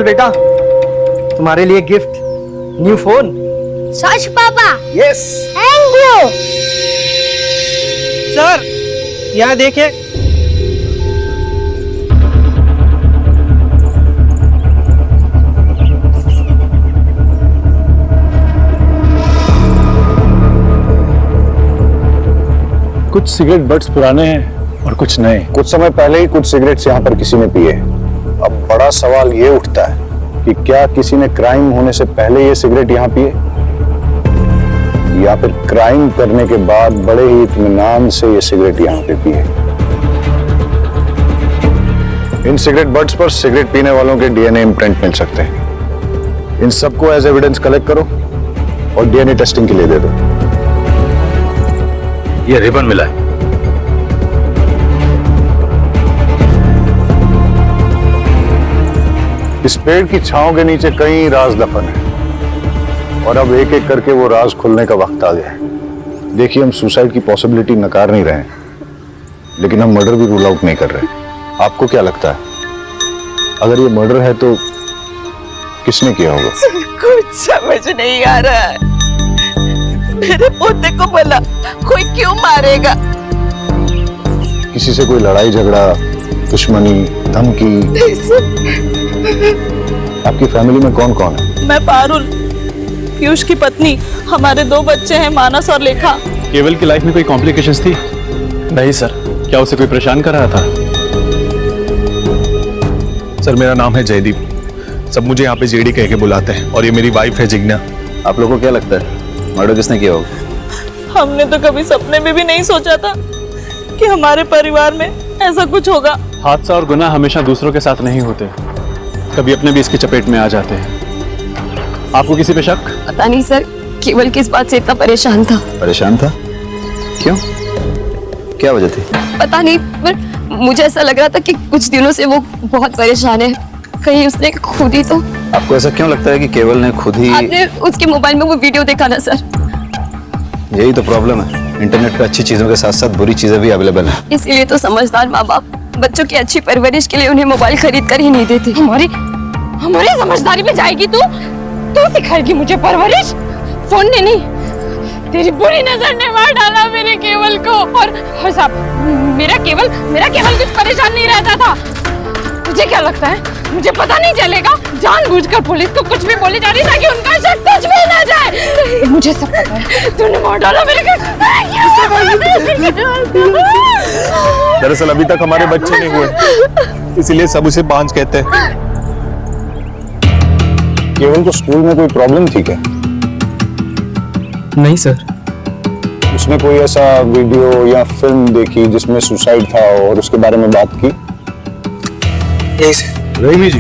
बेटा, तुम्हारे लिए गिफ्ट, न्यू फोन। सच पापा? यस। Thank you sir. यहाँ देखिए। कुछ सिगरेट बट्स पुराने हैं और कुछ नए। कुछ समय पहले ही कुछ सिगरेट्स यहाँ पर किसी ने पिए। अब बड़ा सवाल ये उठता है कि क्या किसी ने क्राइम होने से पहले ये सिगरेट यहाँ पिए, या फिर क्राइम करने के बाद बड़े ही इत्मीनान से ये सिगरेट यहाँ पे पिए। इन सिगरेट बट्स पर सिगरेट पीने वालों के डीएनए इम्प्रिंट मिल सकते हैं। इन सबको एज एविडेंस कलेक्ट करो और डीएनए टेस्टिंग के लिए दे दो। ये रिबन मिला है। इस पेड़ की छांव के नीचे कई राज दफन है और अब एक एक करके वो राज खुलने का वक्त आ गया है। देखिए, हम सुसाइड की पॉसिबिलिटी नकार नहीं रहे हैं, लेकिन हम मर्डर भी रूल आउट नहीं कर रहे। आपको क्या लगता है, अगर ये मर्डर है तो किसने किया होगा? कुछ समझ नहीं आ रहा है। मेरे पोते को भला कोई क्यों मारेगा? किसी से कोई लड़ाई झगड़ा, दुश्मनी, धमकी? आपकी फैमिली में कौन कौन है? मैं पारुल, पीयूष की पत्नी, हमारे 2 बच्चे हैं, मानस और लेखा। केवल की लाइफ में कोई कॉम्प्लिकेशंस थी? नहीं सर। क्या उसे कोई परेशान कर रहा था? सर, मेरा नाम है जयदीप। सब मुझे यहाँ पे जेडी कह के बुलाते हैं और ये मेरी वाइफ है जिग्ना। आप लोगों को क्या लगता है मर्डर किसने किया होगा? हमने तो कभी सपने में भी नहीं सोचा था कि हमारे परिवार में ऐसा कुछ होगा। हादसा और गुनाह हमेशा दूसरों के साथ नहीं होते, कभी अपने भी इसकी चपेट में आ जाते हैं। आपको किसी पे शक? पता नहीं सर, केवल किस बात से इतना परेशान था। परेशान था? क्यों? क्या वजह थी? पता नहीं, पर मुझे ऐसा लग रहा था कि कुछ दिनों से वो बहुत परेशान है। कहीं उसने खुद ही तो। आपको ऐसा क्यों लगता है कि केवल ने खुद ही? आपने उसके मोबाइल में वो वीडियो देखा ना सर? यही तो प्रॉब्लम है, इंटरनेट पे अच्छी चीजों के साथ साथ बुरी चीजें भी अवेलेबल है। इसीलिए तो समझदार माँ बाप बच्चों की अच्छी परवरिश के लिए उन्हें मोबाइल खरीद कर ही नहीं देते। हमारी समझदारी में जाएगी तू सिखाएगी मुझे परवरिश? फोन ने नहीं, तेरी बुरी नजर ने मार डाला मेरे केवल को। और साहब, मेरा केवल कुछ परेशान नहीं रहता था। तुझे क्या लगता है मुझे पता नहीं चलेगा? जानबूझकर पुलिस को कुछ भी बोली जा रही ताकि उनका शक कुछ भी ना जाए। मुझे सब पता है, तूने मार डाला मेरे को। दरअसल अभी तक हमारे बच्चे नहीं हुए, इसीलिए सब उसे बांझ कहते हैं। केवल को स्कूल में कोई प्रॉब्लम थी क्या? नहीं सर। उसने कोई ऐसा वीडियो या फिल्म देखी जिसमें सुसाइड था और उसके बारे में बात की? रहीमी जी,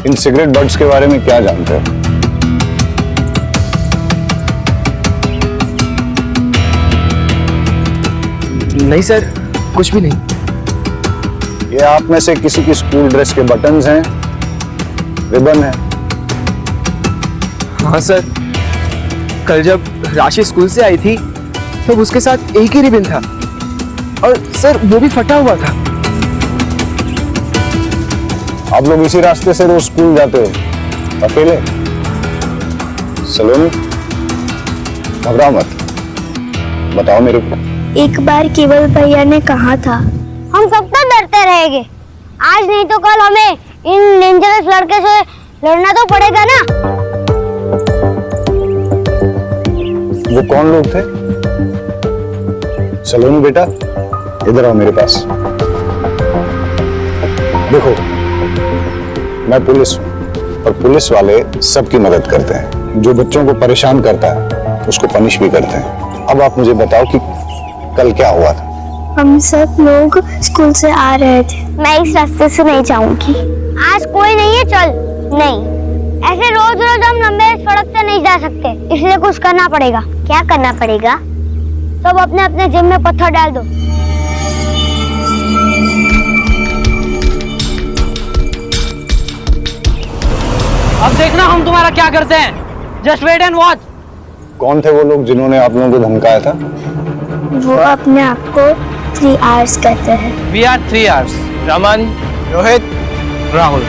इन सिगरेट बट्स के बारे में क्या जानते हो? नहीं सर, कुछ भी नहीं। ये आप में से किसी की स्कूल ड्रेस के बटन्स हैं, रिबन है? हाँ सर, कल जब राशि स्कूल से आई थी तो उसके साथ एक ही रिबन था और सर वो भी फटा हुआ था। आप लोग इसी रास्ते से रोज स्कूल जाते हो अकेले? सलोनी, घबराओ मत, बताओ मेरे को। एक बार केवल भैया ने कहा था, हम सब तो डरते रहेंगे, आज नहीं तो कल हमें इन डेंजरस लड़के से लड़ना तो पड़ेगा ना। वो कौन लोग थे? सलोनी बेटा, इधर आओ मेरे पास। देखो, मैं पुलिस हूँ और पुलिस वाले सबकी मदद करते हैं। जो बच्चों को परेशान करता है उसको पनिश भी करते हैं। अब आप मुझे बताओ कि कल क्या हुआ था? हम सब लोग स्कूल से आ रहे थे। मैं इस रास्ते से नहीं जाऊंगी। आज कोई नहीं है, चल। नहीं, ऐसे रोज रोज हम लंबे सड़क से नहीं जा सकते, इसलिए कुछ करना पड़ेगा। क्या करना पड़ेगा? सब अपने अपने जेब में पत्थर डाल दो। अब देखना हम तुम्हारा क्या करते हैं। Just wait and watch. कौन थे वो लोग जिन्होंने आप लोगों को धमकाया था? वो अपने आप को 3 आवर्स कहते हैं। We are 3 hours। Raman, Rohit, Rahul.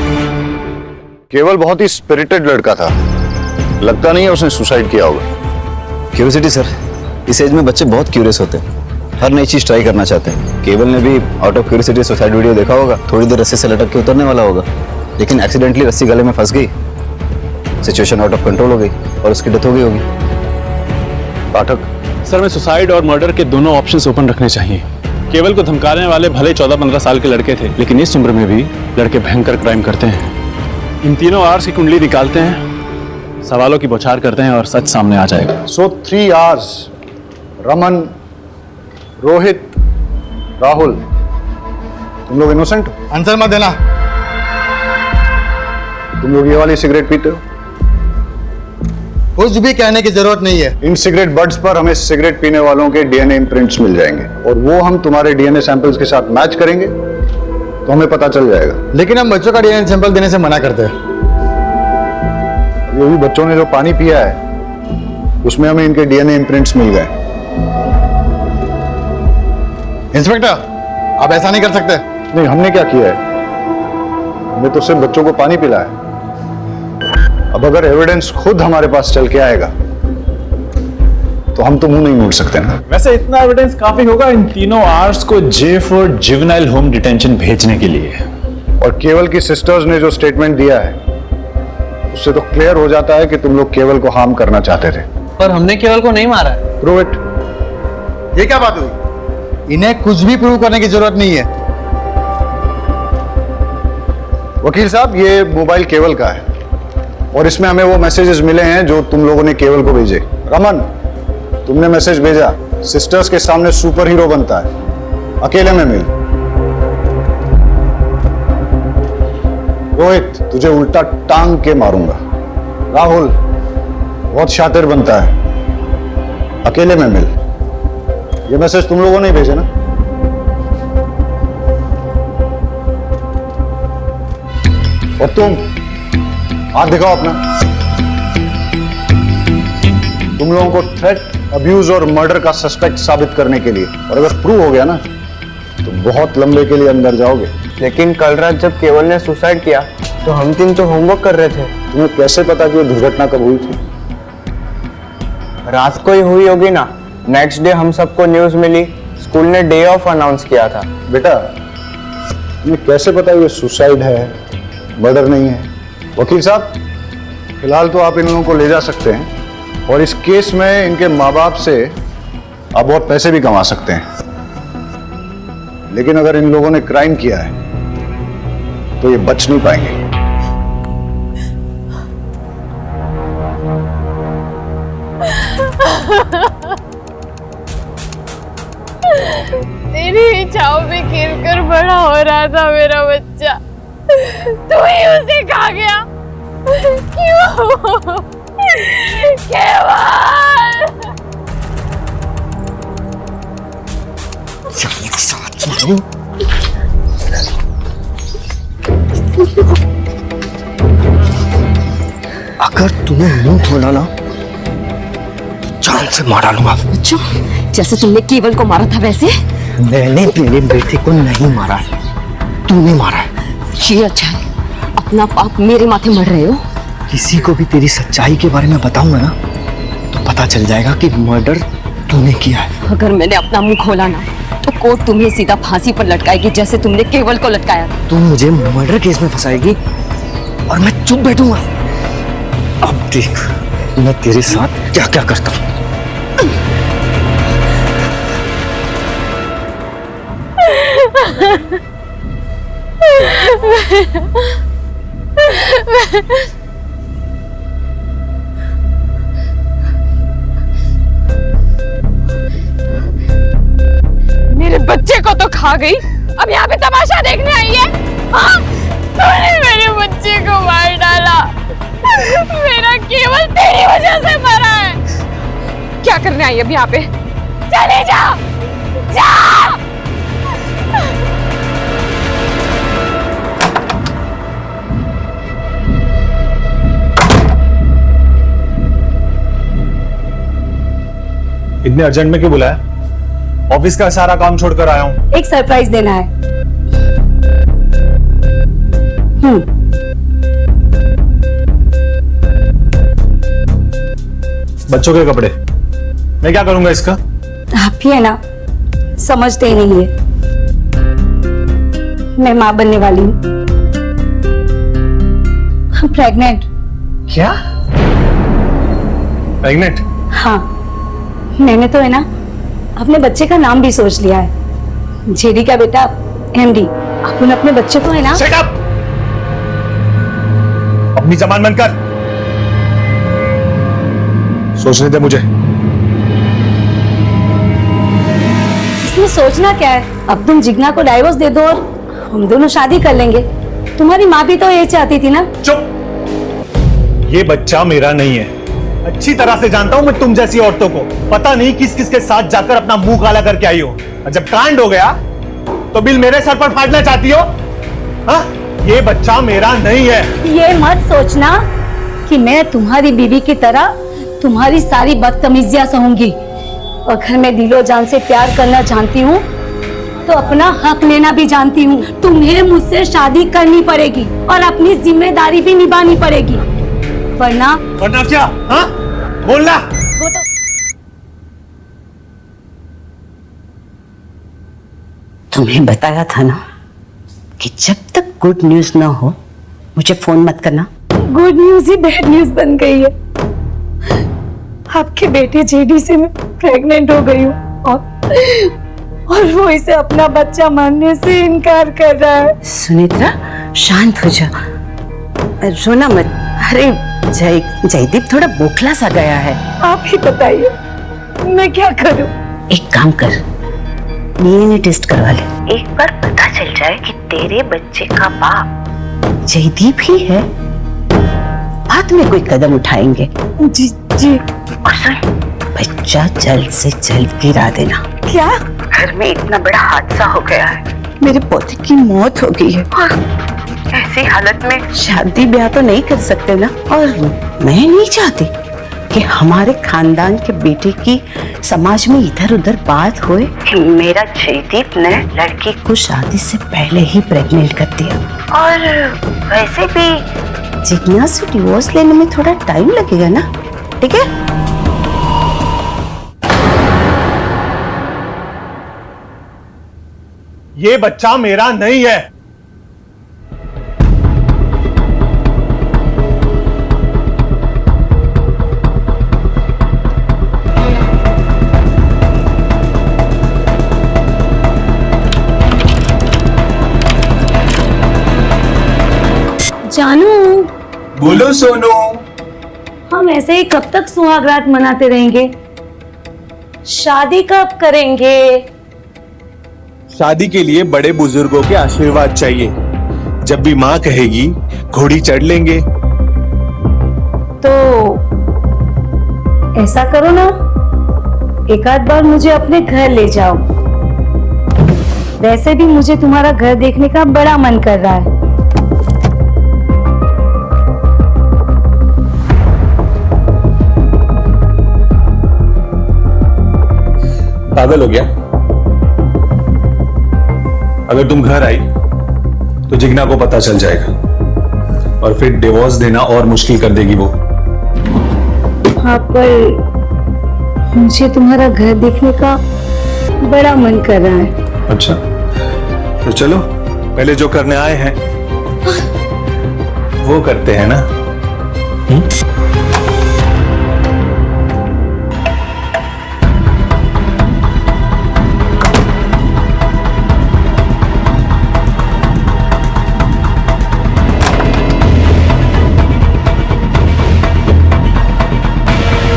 केवल बहुत ही स्पिरिटेड लड़का था, लगता नहीं है उसने सुसाइड किया होगा। क्यूरियोसिटी सर, इस एज में बच्चे बहुत क्यूरियस होते हैं, हर नई चीज ट्राई करना चाहते हैं। केवल ने भी out of curiosity suicide video देखा होगा, थोड़ी देर रस्सी से लटक के उतरने वाला होगा, लेकिन एक्सीडेंटली रस्सी गले में फंस गई, सिचुएशन आउट ऑफ कंट्रोल हो गई और उसकी डेथ हो गई होगी। पाठक सर, मैं सुसाइड और मर्डर के दोनों ऑप्शंस ओपन रखने चाहिए। केवल को धमकाने वाले भले 14-15 साल के लड़के थे, लेकिन इस उम्र में भी लड़के भयंकर क्राइम करते हैं। इन तीनों आवर्स की कुंडली निकालते हैं, सवालों की बौछार करते हैं और सच सामने आ जाएगा। So 3 hours, रमन, रोहित, राहुल, तुम लोग इनोसेंट हो? आंसर मत देना। तुम लोग ये वाली सिगरेट पीते हो? कुछ भी कहने की जरूरत नहीं है। इन सिगरेट बड्स पर हमें सिगरेट पीने वालों के डीएनए इम्प्रिंट्स मिल जाएंगे और वो हम तुम्हारे डीएनए सैंपल्स के साथ मैच करेंगे तो हमें पता चल जाएगा। लेकिन हम बच्चों का डीएनए सैंपल देने से मना करते हैं। ये भी बच्चों ने जो पानी पिया है उसमें हमें इनके डीएनए इम्प्रिंट्स मिल गए। इंस्पेक्टर, आप ऐसा नहीं कर सकते। नहीं, हमने क्या किया है? हमने तो सिर्फ बच्चों को पानी पिलाया। अब अगर एविडेंस खुद हमारे पास चल के आएगा तो हम तो मुंह नहीं मोड़ सकते ना। वैसे इतना एविडेंस काफी होगा इन तीनों आर्ट्स को J for juvenile home detention भेजने के लिए। और केवल की सिस्टर्स ने जो स्टेटमेंट दिया है उससे तो क्लियर हो जाता है कि तुम लोग केवल को हार्म करना चाहते थे। पर हमने केवल को नहीं मारा है। Prove it. ये क्या बात हुई? इन्हें कुछ भी प्रूव करने की जरूरत नहीं है। वकील साहब, ये मोबाइल केवल का है और इसमें हमें वो मैसेजेस मिले हैं जो तुम लोगों ने केवल को भेजे। रमन, तुमने मैसेज भेजा सिस्टर्स के सामने सुपर हीरो बनता है, अकेले में मिल। रोहित, तुझे उल्टा टांग के मारूंगा। राहुल, बहुत शातिर बनता है, अकेले में मिल। ये मैसेज तुम लोगों ने ही भेजे ना? और तुम हाथ दिखाओ अपना। तुम लोगों को थ्रेट, अब्यूज और मर्डर का सस्पेक्ट साबित करने के लिए, और अगर प्रूव हो गया ना तो बहुत लंबे के लिए अंदर जाओगे। लेकिन कल रात जब केवल ने सुसाइड किया तो हम तीन तो होमवर्क कर रहे थे। तुम्हें कैसे पता कि ये दुर्घटना कब हुई थी? रात को ही हुई होगी ना। नेक्स्ट डे हम सबको न्यूज मिली, स्कूल ने डे ऑफ अनाउंस किया था। बेटा, तुम्हें कैसे पता ये सुसाइड है, मर्डर नहीं है? वकील साहब, फिलहाल तो आप इन लोगों को ले जा सकते हैं और इस केस में इनके माँ बाप से आप बहुत पैसे भी कमा सकते हैं। लेकिन अगर इन लोगों ने क्राइम किया है तो ये बच नहीं पाएंगे। तेरी इच्छाओं में खेलकर बड़ा हो रहा था मेरा बच्चा, तू ही उसे खा गया। क्यों? केवल अगर तूने मुंह खोला ना तो जान से मार डालूंगा। अच्छा, जैसे तुमने केवल को मारा था वैसे? मैंने तेरे बेटे को नहीं मारा है, तूने मारा है। ये अच्छा है, अपना पाप मेरे माथे मर रहे हो। किसी को भी तेरी सच्चाई के बारे में बताऊंगा ना तो पता चल जाएगा कि मर्डर तूने किया है। अगर मैंने अपना मुंह खोला ना तो कोर्ट तुम्हें सीधा फांसी पर लटकाएगी, जैसे तुमने केवल को लटकाया था। तू मुझे मर्डर केस में फंसाएगी और मैं चुप बैठूंगा। अब देख मैं तेरे साथ क्या क्या करता हूं। मेरे बच्चे को तो खा गई, अब यहाँ पे तमाशा देखने आई है। हाँ? तूने मेरे बच्चे को मार डाला, मेरा केवल तेरी वजह से मरा है। क्या करने आई अब यहाँ पे? चले जा, जा। इतने अर्जेंट में क्यों बुलाया? ऑफिस का सारा काम छोड़कर आया हूँ। एक सरप्राइज देना है। बच्चों के कपड़े मैं क्या करूंगा इसका? आप ही है ना, समझते ही नहीं है। मैं मां बनने वाली हूँ। प्रेग्नेंट। क्या? प्रेग्नेंट? हाँ, मैंने तो है ना अपने बच्चे का नाम भी सोच लिया है। जेडी का बेटा एमडी। अपन अपने बच्चे को है ना। Shut up! अपनी जबान बंद कर। सोचने दे मुझे। इसने इसमें सोचना क्या है? अब तुम जिग्ना को डाइवोर्स दे दो और हम दोनों शादी कर लेंगे। तुम्हारी माँ भी तो ये चाहती थी ना। चुप, ये बच्चा मेरा नहीं है। अच्छी तरह से जानता हूं मैं तुम जैसी औरतों को। पता नहीं किस किस के साथ जाकर अपना मुंह काला करके आई हो, और जब कांड हो गया तो बिल मेरे सर पर फाड़ना चाहती हो? हाँ? ये बच्चा मेरा नहीं है। ये मत सोचना कि मैं तुम्हारी बीवी की तरह तुम्हारी सारी बदतमीजियां सहूंगी। अगर मैं दिलो जान से प्यार करना जानती हूँ तो अपना हक लेना भी जानती हूँ। तुम्हें मुझसे शादी करनी पड़ेगी और अपनी जिम्मेदारी भी निभानी पड़ेगी, वरना क्या? हाँ? बोलना। वो तो तुम्हें बताया था ना कि जब तक गुड न्यूज ना हो मुझे फोन मत करना। गुड न्यूज ही बैड न्यूज बन गई है। आपके बेटे जेडी से मैं प्रेग्नेंट हो गई हूँ और वो इसे अपना बच्चा मानने से इनकार कर रहा है। सुनेत्रा, शांत हो जा, रोना मत। अरे जयदीप थोड़ा बोखला सा गया है। आप ही बताइए मैं क्या करूं? एक काम कर, डीएनए टेस्ट करवा ले। एक बार पता चल जाए कि तेरे बच्चे का बाप जयदीप ही है, बाद में कोई कदम उठाएंगे। जी जी। और सुन, बच्चा जल्द से जल्द गिरा देना। क्या? घर में इतना बड़ा हादसा हो गया है, मेरे पोते की मौत हो गई है और ऐसी हालत में शादी ब्याह तो नहीं कर सकते ना। और मैं नहीं चाहती कि हमारे खानदान के बेटे की समाज में इधर उधर बात होए कि मेरा जयदीप ने लड़की को शादी से पहले ही प्रेग्नेंट कर दिया। और वैसे भी जिग्ना से डिवोर्स लेने में थोड़ा टाइम लगेगा ना, ठीक है? ये बच्चा मेरा नहीं है। जानू। बोलो सोनू। हम ऐसे ही कब तक सुहागरात मनाते रहेंगे? शादी कब करेंगे? शादी के लिए बड़े बुजुर्गों के आशीर्वाद चाहिए। जब भी माँ कहेगी घोड़ी चढ़ लेंगे। तो ऐसा करो ना, एक आध बार मुझे अपने घर ले जाओ। वैसे भी मुझे तुम्हारा घर देखने का बड़ा मन कर रहा है। पागल हो गया? अगर तुम घर आई तो जिग्ना को पता चल जाएगा और फिर डिवोर्स देना और मुश्किल कर देगी वो। हाँ, पर मुझे तुम्हारा घर देखने का बड़ा मन कर रहा है। अच्छा, तो चलो पहले जो करने आए हैं वो करते हैं ना।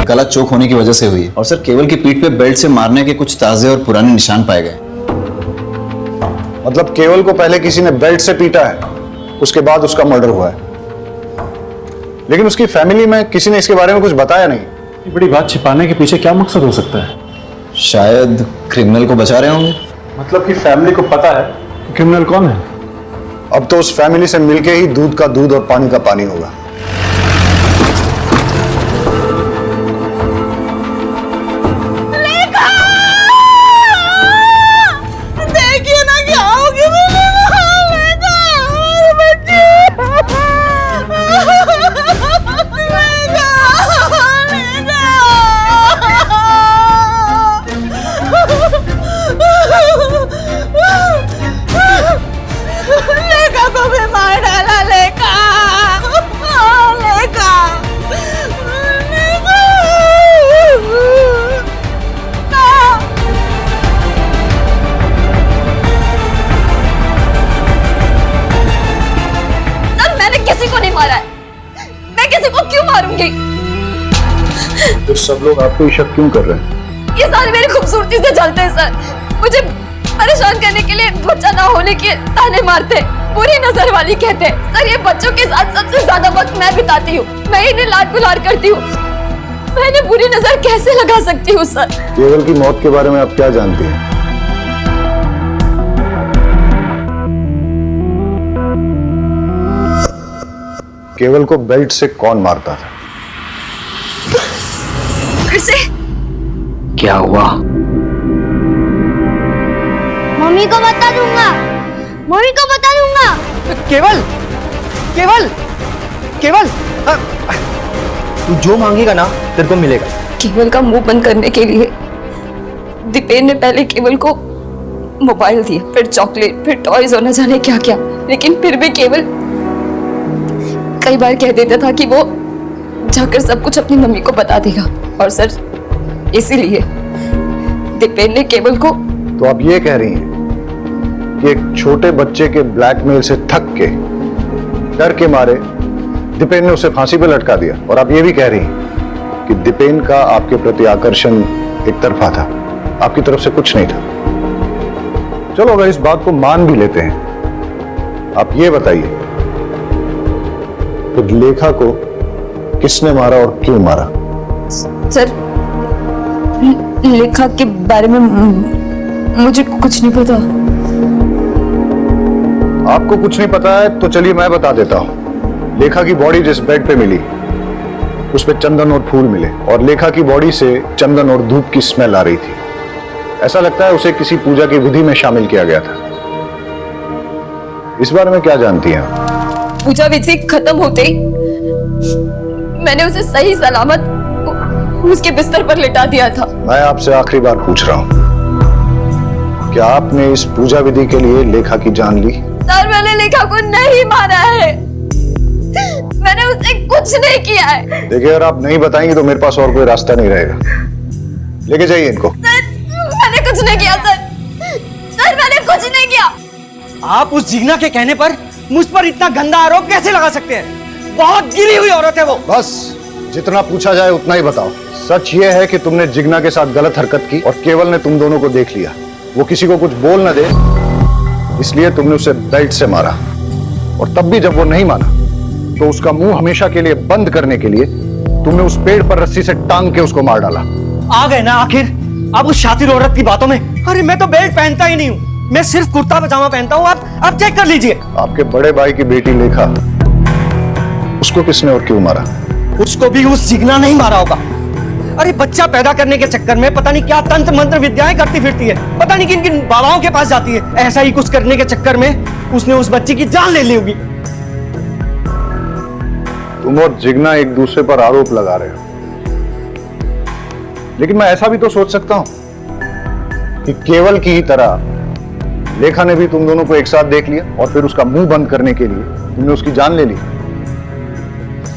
गला चोक होने की वजह से हुई है और सर केवल की पीठ पे बेल्ट से मारने के कुछ ताजे और पुराने निशान पाए गए। मतलब केवल को पहले किसी ने बेल्ट से पीटा है, उसके बाद उसका मर्डर हुआ है, लेकिन उसकी फैमिली में किसी ने इसके बारे में कुछ बताया नहीं। ये बड़ी बात छिपाने के पीछे क्या मकसद हो सकता है? शायद क्रिमिनल को बचा रहे होंगे। मतलब कि फैमिली को पता है क्रिमिनल कौन है? अब तो उस फैमिली से मिलके ही दूध का दूध और पानी का पानी होगा। तो सब लोग आपको शक क्यों कर रहे हैं? ये सारे मेरी खूबसूरती से जलते हैं सर। मुझे परेशान करने के लिए बच्चा ना होने के ताने मारते, बुरी नजर वाली कहते। सर ये बच्चों के साथ सबसे ज्यादा वक्त मैं बिताती हूँ, मैं इन्हें लाड गुलार करती हूँ, मैं इन्हें बुरी नजर कैसे लगा सकती हूँ सर? केवल की मौत के बारे में आप क्या जानती हैं? केवल को बेल्ट से कौन मारता था? फिर से क्या हुआ? मम्मी को बता दूंगा, मम्मी को बता दूंगा। केवल केवल केवल तू जो मांगेगा ना तेरे को मिलेगा। केवल का मुंह बंद करने के लिए दीपेन ने पहले केवल को मोबाइल दिया, फिर चॉकलेट, फिर टॉयज और न जाने क्या क्या, लेकिन फिर भी केवल कई बार कह देता था कि वो जाकर सब कुछ अपनी मम्मी को बता देगा। और सर इसीलिए दीपेन ने केवल को। तो आप ये कह रही हैं कि एक छोटे बच्चे के ब्लैकमेल से थक के डर के मारे दीपेन ने उसे फांसी पे लटका दिया, और आप ये भी कह रही हैं कि दीपेन का आपके प्रति आकर्षण एक तरफा था, आपकी तरफ से कुछ नहीं था। चलो अगर इस बात को मान भी लेते हैं, आप ये बताइए कि लेखा को किसने मारा और क्यों मारा? सर लेखा के बारे में मुझे कुछ नहीं पता। आपको कुछ नहीं पता है तो चलिए मैं बता देता हूं। लेखा की बॉडी जिस बेड पे मिली उस पे चंदन और फूल मिले, और लेखा की बॉडी से चंदन और धूप की स्मेल आ रही थी। ऐसा लगता है उसे किसी पूजा की विधि में शामिल किया गया था। इस बारे में क्या जानती हैं आप? पूजा विधि खत्म होते ही मैंने उसे सही सलामत उसके बिस्तर पर लिटा दिया था। मैं आपसे आखिरी बार पूछ रहा हूं, क्या आपने इस पूजा विधि के लिए लेखा की जान ली? सर मैंने लेखा को नहीं मारा है, मैंने उससे कुछ नहीं किया है। देखिए अगर आप नहीं बताएंगे तो मेरे पास और कोई रास्ता नहीं रहेगा। लेके जाइए इनको। सर मैंने कुछ नहीं किया सर, सर मैंने कुछ नहीं किया। आप उस जिग्ना के कहने पर मुझ पर इतना गंदा आरोप कैसे लगा सकते हैं? बहुत गिरी हुई औरत है वो। बस जितना पूछा जाए उतना ही बताओ। सच ये है कि तुमने जिग्ना के साथ गलत हरकत की और केवल ने तुम दोनों को देख लिया, वो किसी को कुछ बोल न दे इसलिए तुमने उसे बेल्ट से मारा, और तब भी जब वो नहीं माना तो उसका मुंह हमेशा के लिए बंद करने के लिए तुमने उस पेड़ पर रस्सी से टांग के उसको मार डाला। आ गए ना आखिर अब उस शातिर औरत की बातों में। अरे मैं तो बेल्ट पहनता ही नहीं हूँ, मैं सिर्फ कुर्ता पजामा पहनता हूँ। आप चेक कर लीजिए। आपके बड़े भाई की बेटी लेखा, उसको किसने और क्यों मारा? उसको भी उस जिग्ना नहीं मारा होगा। अरे बच्चा पैदा करने के चक्कर में पता नहीं क्या तंत्र मंत्र विद्याएं करती फिरती है, पता नहीं किन किन बाबाओं के पास जाती है। ऐसा ही कुछ करने के चक्कर में उसने उस बच्चे की जान ले ली होगी। तुम और जिग्ना एक दूसरे पर आरोप लगा रहे हो, लेकिन मैं ऐसा भी तो सोच सकता हूं कि केवल की ही तरह लेखा ने भी तुम दोनों को एक साथ देख लिया और फिर उसका मुंह बंद करने के लिए तुमने उसकी जान ले ली।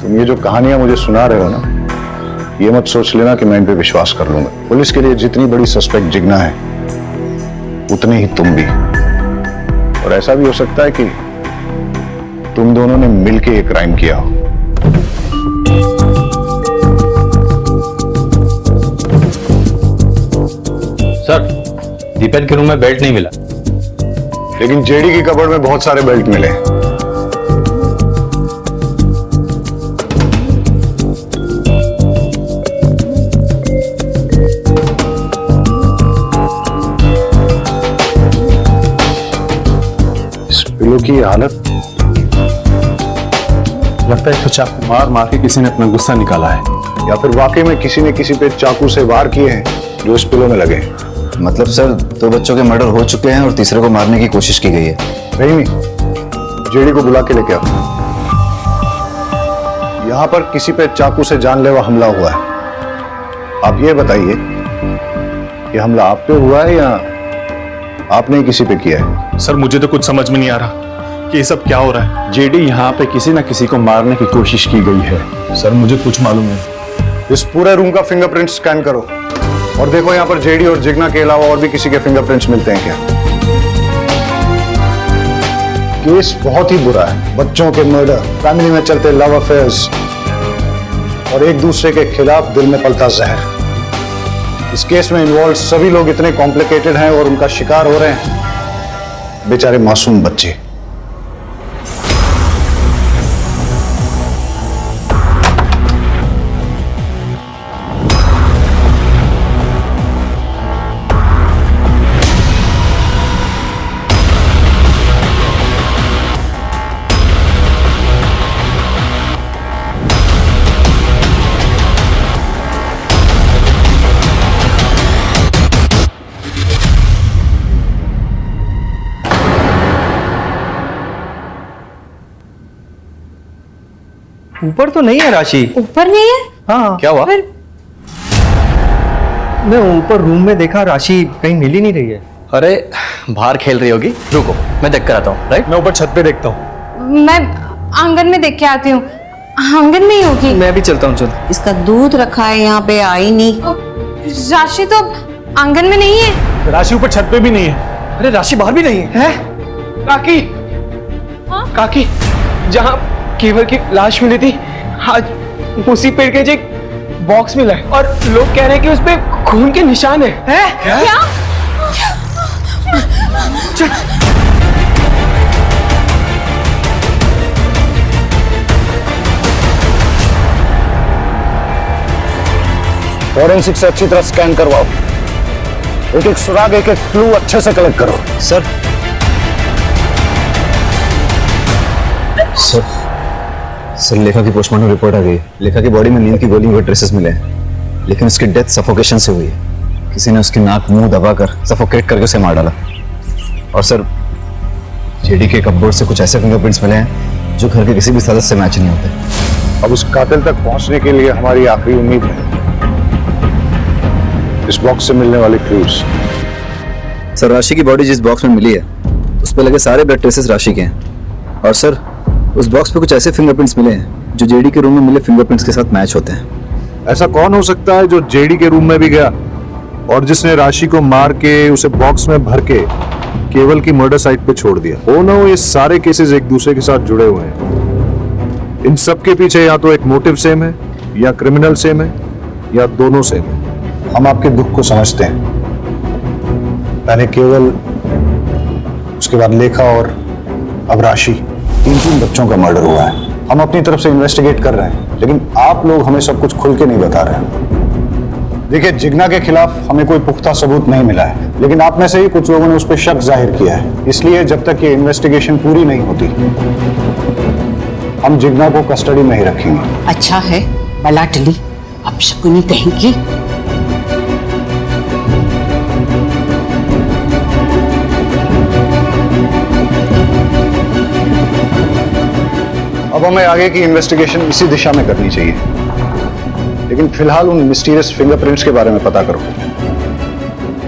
तुम ये जो कहानियां मुझे सुना रहे हो ना, ये मत सोच लेना कि मैं इन पे विश्वास कर लूंगा। पुलिस के लिए जितनी बड़ी सस्पेक्ट जिग्ना है उतनी ही तुम भी, और ऐसा भी हो सकता है कि तुम दोनों ने मिलकर ये क्राइम किया हो। सर दीपेन के रूम में बेल्ट नहीं मिला, लेकिन जेडी की कबर्ड में बहुत सारे बेल्ट मिले। इस पिलो की हालत, लगता है तो चाकू मार मार के किसी ने अपना गुस्सा निकाला है, या फिर वाकई में किसी ने किसी पे चाकू से वार किए हैं जो इस पिलो में लगे। मतलब सर 2 बच्चों के मर्डर हो चुके हैं और तीसरे को मारने की कोशिश की गई है। नहीं, जेडी को बुला के लेके आओ। यहां पर किसी पे चाकू से जानलेवा हमला हुआ है। आप ये बताइए कि हमला आप पे हुआ है या आपने ही किसी पे किया है? सर मुझे तो कुछ समझ में नहीं आ रहा कि ये सब क्या हो रहा है। जेडी यहाँ पे किसी ना किसी को मारने की कोशिश की गई है। सर मुझे कुछ मालूम नहीं। इस पूरे रूम का फिंगरप्रिंट स्कैन करो और देखो यहाँ पर जेडी और जिग्ना के अलावा और भी किसी के फिंगरप्रिंट्स मिलते हैं क्या। केस बहुत ही बुरा है। बच्चों के मर्डर, फैमिली में चलते लव अफेयर्स और एक दूसरे के खिलाफ दिल में पलता जहर। इस केस में इन्वॉल्व सभी लोग इतने कॉम्प्लिकेटेड हैं और उनका शिकार हो रहे हैं बेचारे मासूम बच्चे। ऊपर तो नहीं है राशि। ऊपर नहीं है? हाँ। क्या हुआ? मैं ऊपर रूम में देखा, राशि कहीं मिल ही नहीं रही है। अरे बाहर खेल रही होगी, रुको मैं देख कर आता हूँ। राइट, मैं ऊपर छत पे देखता हूँ। मैं आंगन में देख के आती हूँ। आंगन में ही होगी। मैं भी चलता हूँ। चल, इसका दूध रखा है यहाँ पे, आई नहीं। राशि तो आंगन में नहीं है। राशि ऊपर छत पे भी नहीं है। अरे राशि बाहर भी नहीं है। काकी, काकी, जहाँ केवल की लाश मिली थी आज उसी पेड़ के एक बॉक्स मिला है और लोग कह रहे हैं कि उसपे खून के निशान है। क्या? फॉरेंसिक से अच्छी तरह स्कैन करवाओ, एक एक सुराग, एक एक क्लू अच्छे से कलेक्ट करो। सर सर लेखा की पोस्टमार्टम रिपोर्ट आ गई है। लेखा की बॉडी में नींद की गोलियों के ट्रेसेस मिले हैं, लेकिन उसकी डेथ सफोकेशन से हुई है। किसी ने उसकी नाक मुंह दबाकर सफोकेट करके उसे मार डाला। और सर जेडी के कपबोर्ड से कुछ ऐसे फिंगरप्रिंट्स मिले हैं जो घर के किसी भी सदस्य से मैच नहीं होते। अब उस कातिल तक पहुंचने के लिए हमारी आखिरी उम्मीद है इस बॉक्स से मिलने वाले क्लूज। सर राशि की बॉडी जिस बॉक्स में मिली है उस पर लगे सारे ब्लड ट्रेसेस राशि के हैं। और सर उस बॉक्स पे कुछ ऐसे फिंगरप्रिंट्स मिले हैं जो जेडी के रूम में मिले फिंगरप्रिंट्स के साथ मैच होते हैं। ऐसा कौन हो सकता है जो जेडी के रूम में भी गया और जिसने राशि को मार के उसे बॉक्स में भर के केवल की मर्डर साइट पे छोड़ दिया? हो ना हो ये सारे केसेस एक दूसरे के साथ जुड़े हुए हैं। इन सब के पीछे या तो एक मोटिव सेम है, या क्रिमिनल सेम है, या दोनों सेम है। हम आपके दुख को समझते हैं। पहले केवल, उसके बाद लेखा और अब राशि, तीन बच्चों का मर्डर हुआ है। हम अपनी तरफ से इन्वेस्टिगेट कर रहे हैं, लेकिन आप लोग हमें सब कुछ खुल के नहीं बता रहे हैं। देखिए, जिग्ना के खिलाफ हमें कोई पुख्ता सबूत नहीं मिला है, लेकिन आप में से ही कुछ लोगों ने उस पर शक जाहिर किया है। इसलिए जब तक ये इन्वेस्टिगेशन पूरी नहीं होती हम जिग्ना को कस्टडी में ही रखेंगे। अच्छा है, बला टली, अब शकुनी कहेंगी। अब हमें आगे की इन्वेस्टिगेशन इसी दिशा में करनी चाहिए, लेकिन फिलहाल उन मिस्टीरियस फिंगरप्रिंट्स के बारे में पता करो।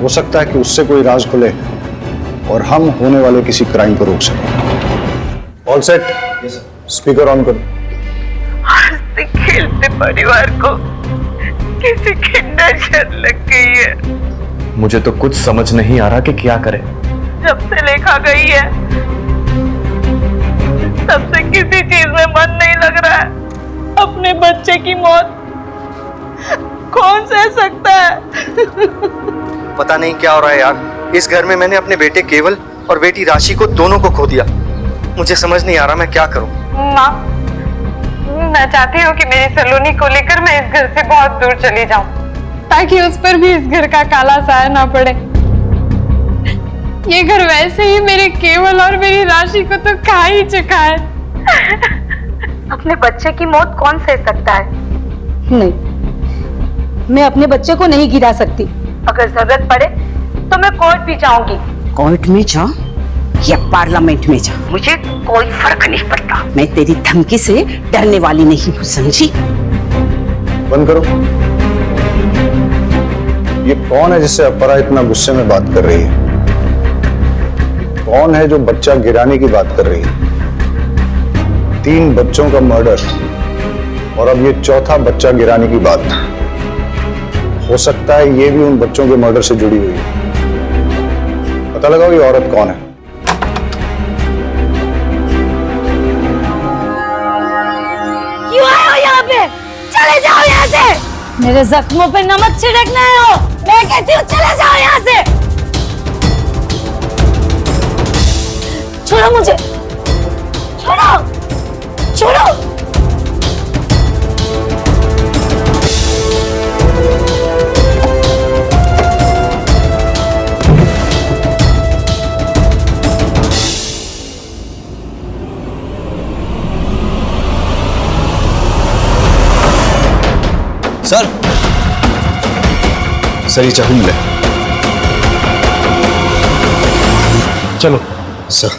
हो सकता है कि उससे कोई राज खुले और हम होने वाले किसी क्राइम को रोक सकें। All set? स्पीकर ऑन करो। हंसते खेलते परिवार को किसी की नजर लग गई है। मुझे तो कुछ समझ नहीं आ रहा कि क्या करें। जब से लेखा गई है तब से किसी चीज में मन नहीं लग रहा है। अपने बच्चे की मौत कौन सह सकता है? पता नहीं क्या हो रहा है यार। इस घर में मैंने अपने बेटे केवल और बेटी राशि को दोनों को खो दिया। मुझे समझ नहीं आ रहा मैं क्या करूं। माँ, मैं चाहती हूँ कि मेरी सलोनी को लेकर मैं इस घर से बहुत दूर चली जाऊं, ताकि उस पर भी इस घर का काला साया ना पड़े। ये घर वैसे ही मेरे केवल और मेरी राशि को तो खा ही चुका है। अपने बच्चे की मौत कौन सह सकता है? नहीं, मैं अपने बच्चे को नहीं गिरा सकती। अगर जरूरत पड़े तो मैं कोर्ट भी जाऊंगी। कोर्ट में जा या पार्लियामेंट में जा, मुझे कोई फर्क नहीं पड़ता। मैं तेरी धमकी से डरने वाली नहीं हूँ, समझी? बंद करो। ये कौन है जिससे अपरा इतना गुस्से में बात कर रही है? कौन है जो बच्चा गिराने की बात कर रही है? 3 बच्चों का मर्डर और अब ये चौथा बच्चा गिराने की बात। हो सकता है ये भी उन बच्चों के मर्डर से जुड़ी हुई है। पता लगाओ ये औरत कौन है। क्यों आए हो यहाँ पे? चले जाओ यहाँ से। मेरे जख्मों पे नमक छिड़कना है हो। मैं कहती हूँ चले जाओ यहाँ से। छोड़ो मुझे, छोड़ो, छोड़ो। सर, सर ये चाकू मिला। चलो सर।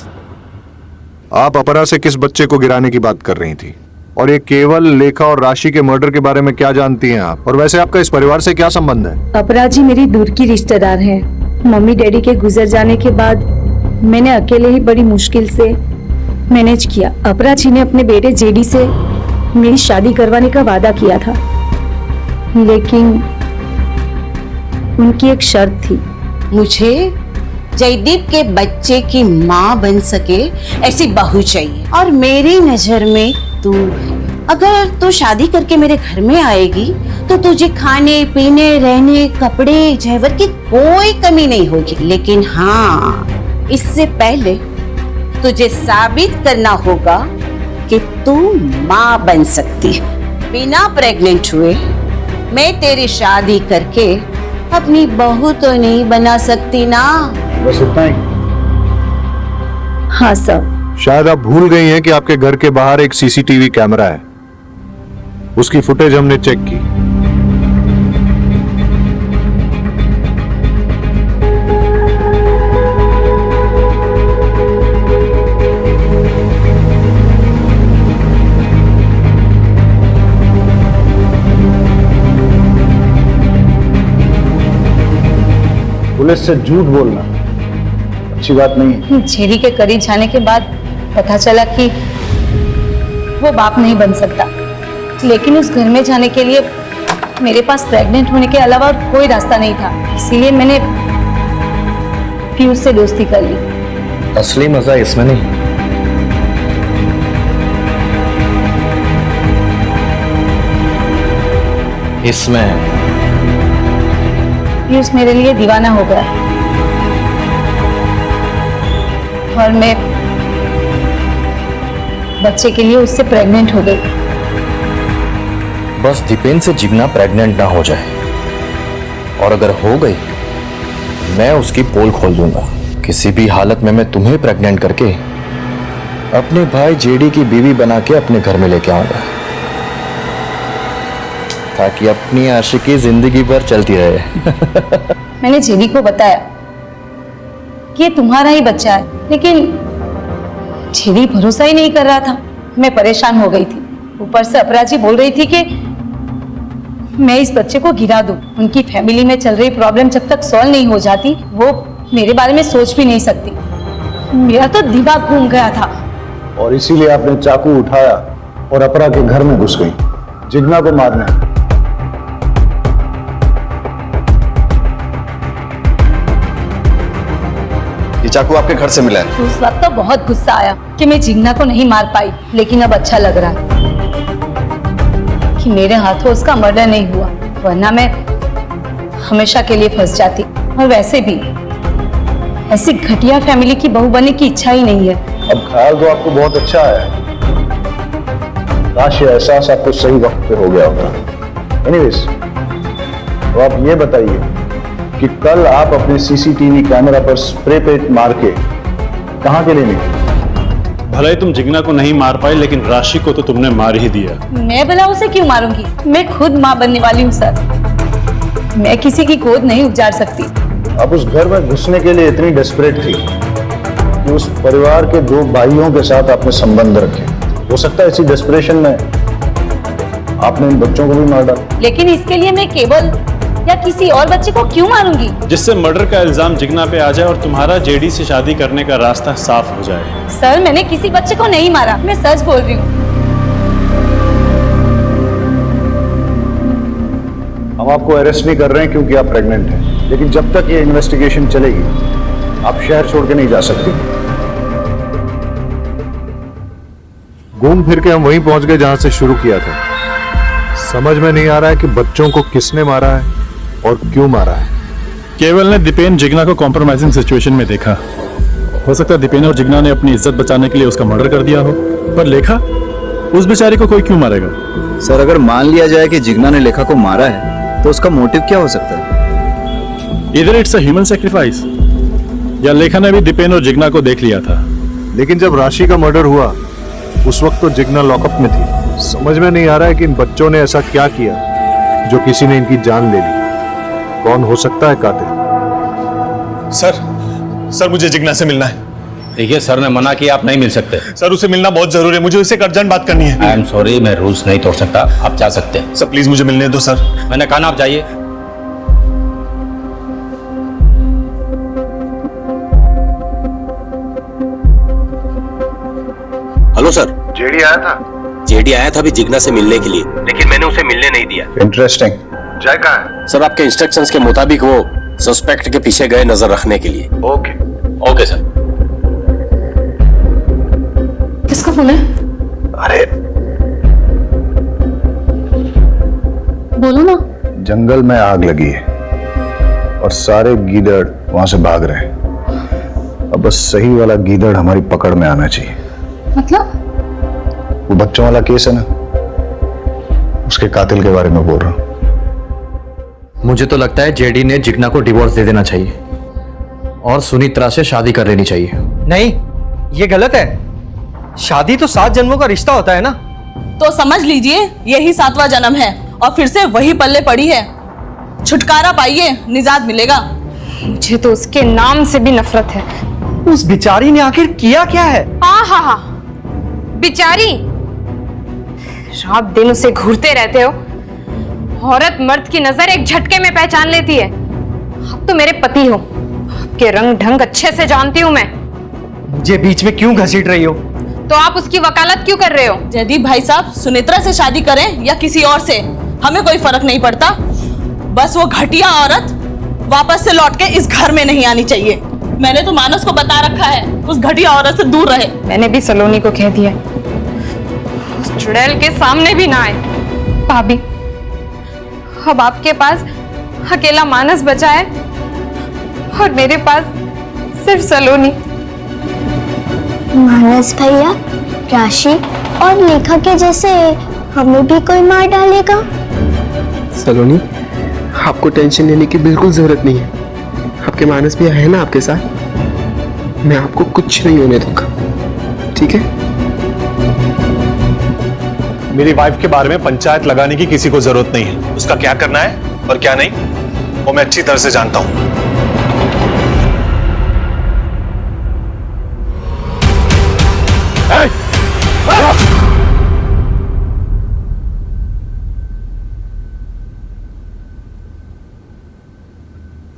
आप अपरा से किस बच्चे को गिराने की बात कर रही थी? और ये केवल, लेखा और राशि के मर्डर के बारे में क्या जानती हैं आप? और वैसे आपका इस परिवार से क्या संबंध है? अपरा जी मेरी दूर की रिश्तेदार हैं। मम्मी डैडी के गुजर जाने के बाद मैंने अकेले ही बड़ी मुश्किल से मैनेज किया। अपरा जी ने अपने बेटे जेडी से मेरी शादी करवाने का वादा किया था, लेकिन उनकी एक शर्त थी। मुझे जयदीप के बच्चे की माँ बन सके ऐसी बहू चाहिए, और मेरी नजर में तू, अगर तू शादी करके मेरे घर में आएगी तो तुझे खाने पीने, रहने, कपड़े, जेवर की कोई कमी नहीं होगी। लेकिन हाँ, इससे पहले तुझे साबित करना होगा कि तू माँ बन सकती है। बिना प्रेग्नेंट हुए मैं तेरी शादी करके अपनी बहू तो नहीं बना सकती ना। बस इतना ही? हाँ सर। शायद आप भूल गई हैं कि आपके घर के बाहर एक सीसीटीवी कैमरा है। उसकी फुटेज हमने चेक की। पुलिस से झूठ बोलना अच्छी बात नहीं है। जेडी के करीब जाने के बाद पता चला कि वो बाप नहीं बन सकता, लेकिन उस घर में जाने के लिए मेरे पास प्रेग्नेंट होने के अलावा और कोई रास्ता नहीं था। इसीलिए मैंने पीयूष से दोस्ती कर ली। असली मजा इसमें नहीं, इसमें है। पीयूष मेरे लिए दीवाना हो गया और मैं बच्चे के लिए उससे प्रेग्नेंट हो गई। बस दीपेन से जिग्ना प्रेग्नेंट ना हो जाए, और अगर हो गई मैं उसकी पोल खोल दूंगा। किसी भी हालत में मैं तुम्हें प्रेग्नेंट करके अपने भाई जेडी की बीवी बना के अपने घर में लेके आऊंगा, ताकि अपनी आशिकी जिंदगी भर चलती रहे। मैंने जेडी को बताया कि ये तुम्हारा ही बच्चा है, लेकिन जेडी भरोसा ही नहीं कर रहा था। मैं परेशान हो गई थी। ऊपर से अपराजी बोल रही थी कि मैं इस बच्चे को गिरा दूं। उनकी फैमिली में चल रही प्रॉब्लम जब तक सॉल्व नहीं हो जाती, वो मेरे बारे में सोच भी नहीं सकती। मेरा तो दिमाग घूम गया था। और इसीलिए आपने चाकू उठाया और अपरा के घर में घुस गई जिग्ना को मारने। ये चाकू आपके घर से मिला है? उस वक्त तो बहुत गुस्सा आया कि मैं जिग्ना को नहीं मार पाई, लेकिन अब अच्छा लग रहा है कि मेरे हाथों उसका मर्डर नहीं हुआ, वरना मैं हमेशा के लिए फंस जाती। और वैसे भी ऐसी घटिया फैमिली की बहू बनने की इच्छा ही नहीं है। अब ख्याल तो आपको बहुत अच्छा है, काश ये एहसास आपको सही वक्त पे हो गया होगा। एनीवेज, तो आप ये बताइए कि कल आप अपने सीसीटीवी कैमरा पर स्प्रे पेंट मार के कहाँ के लिए निकले? भले ही तुम जिग्ना को नहीं मार पाई, लेकिन राशि को तो तुमने मार ही दिया। मैं भला उसे क्यों मारूंगी? मैं खुद माँ बनने वाली हूँ सर। मैं किसी की गोद नहीं उजाड़ सकती। आप उस घर में घुसने के लिए इतनी डेस्परेट थी कि उस परिवार के 2 भाइयों के साथ आपने संबंध रखे। हो सकता है इसी डेस्परेशन में आपने इन बच्चों को भी मार डाला। लेकिन इसके लिए मैं केवल या किसी और बच्चे को क्यों मारूंगी? जिससे मर्डर का इल्जाम जिग्ना पे आ जाए और तुम्हारा जेडी से शादी करने का रास्ता साफ हो जाए। सर, मैंने किसी बच्चे को नहीं मारा, मैं सच बोल रही हूँ। हम आपको अरेस्ट नहीं कर रहे हैं क्योंकि आप प्रेग्नेंट हैं, लेकिन जब तक ये इन्वेस्टिगेशन चलेगी आप शहर छोड़ के नहीं जा सकती। घूम फिर के हम वहीं पहुंच गए जहां से शुरू किया था। समझ में नहीं आ रहा है कि बच्चों को किसने मारा है और क्यों मारा है? केवल ने दीपेन जिग्ना को कॉम्प्रोमाइजिंग सिचुएशन में देखा। हो सकता है दीपेन और जिग्ना ने अपनी इज्जत बचाने के लिए उसका मर्डर कर दिया हो, पर लेखा, उस बेचारी को कोई क्यों मारेगा? सर, अगर मान लिया जाए कि जिग्ना ने लेखा को मारा है तो उसका मोटिव क्या हो सकता है? इधर इट्स अ ह्यूमन सैक्रिफाइस, या लेखा ने भी दीपेन और जिग्ना को देख लिया था। लेकिन जब राशि का मर्डर हुआ उस वक्त तो जिग्ना लॉकअप में थी। समझ में नहीं आ रहा है कि इन बच्चों ने ऐसा क्या किया जो किसी ने इनकी जान ले ली। कौन हो सकता है कातिल? सर मुझे जिग्ना से मिलना है। देखिए सर ने मना किया, आप नहीं मिल सकते। सर उसे मिलना बहुत जरूरी है, मुझे उससे एक अर्जेंट बात करनी है। आई एम सॉरी, मैं रूल्स नहीं तोड़ सकता, आप जा सकते हैं। सर प्लीज मुझे मिलने दो सर। मैंने कहा ना आप जाइए। Hello sir. जेडी आया था? जेडी आया था अभी जिग्ना से मिलने के लिए, लेकिन मैंने उसे मिलने नहीं दिया। इंटरेस्टिंग। जय कहाँ है? सर आपके इंस्ट्रक्शंस के मुताबिक वो सस्पेक्ट के पीछे गए नजर रखने के लिए। Okay sir. किसका फोन है? अरे बोलो ना। जंगल में आग लगी है और सारे गीदड़ वहां से भाग रहे हैं। अब बस सही वाला गीदड़ हमारी पकड़ में आना चाहिए। मतलब? वो बच्चों वाला केस है ना, उसके कातिल के बारे में बोल रहा हूं। मुझे तो लगता है जेडी ने जिग्ना को डिवोर्स दे देना चाहिए और सुनित्रा से शादी कर लेनी चाहिए। नहीं, ये गलत है। शादी तो 7 जन्मों का रिश्ता होता है ना। तो समझ लीजिए यही 7वां जन्म है और फिर से वही पल्ले पड़ी है। छुटकारा पाइए, निजात मिलेगा। मुझे तो उसके नाम से भी नफरत है। उस बिचारी ने आखिर किया क्या है? हाँ, बिचारी। रात दिन उसे घूरते रहते हो। औरत मर्द की नजर एक झटके में पहचान लेती है। आप तो मेरे पति हो, आपके रंग ढंग अच्छे से जानती हूँ मैं। मुझे बीच में क्यों घसीट रही हो? तो आप उसकी वकालत क्यों कर रहे हो? जयदीप भाई साहब, सुनेत्रा से शादी करें या किसी और से, हमें कोई फर्क नहीं पड़ता। बस वो घटिया औरत वापस से लौट के इस घर में नहीं आनी चाहिए। मैंने तो मानस को बता रखा है उस घटिया औरत से दूर रहे। मैंने भी सलोनी को कह दिया उस चुड़ैल के सामने भी ना आए। भाभी, अब आपके पास अकेला मानस बचा है और मेरे पास सिर्फ सलोनी। मानस भैया, राशि और लेखा के जैसे हमें भी कोई मार डालेगा? सलोनी, आपको टेंशन लेने की बिल्कुल जरूरत नहीं है। आपके मानस भैया है ना आपके साथ। मैं आपको कुछ नहीं होने दूंगा, ठीक है? मेरी वाइफ के बारे में पंचायत लगाने की किसी को जरूरत नहीं है। उसका क्या करना है और क्या नहीं वो मैं अच्छी तरह से जानता हूं।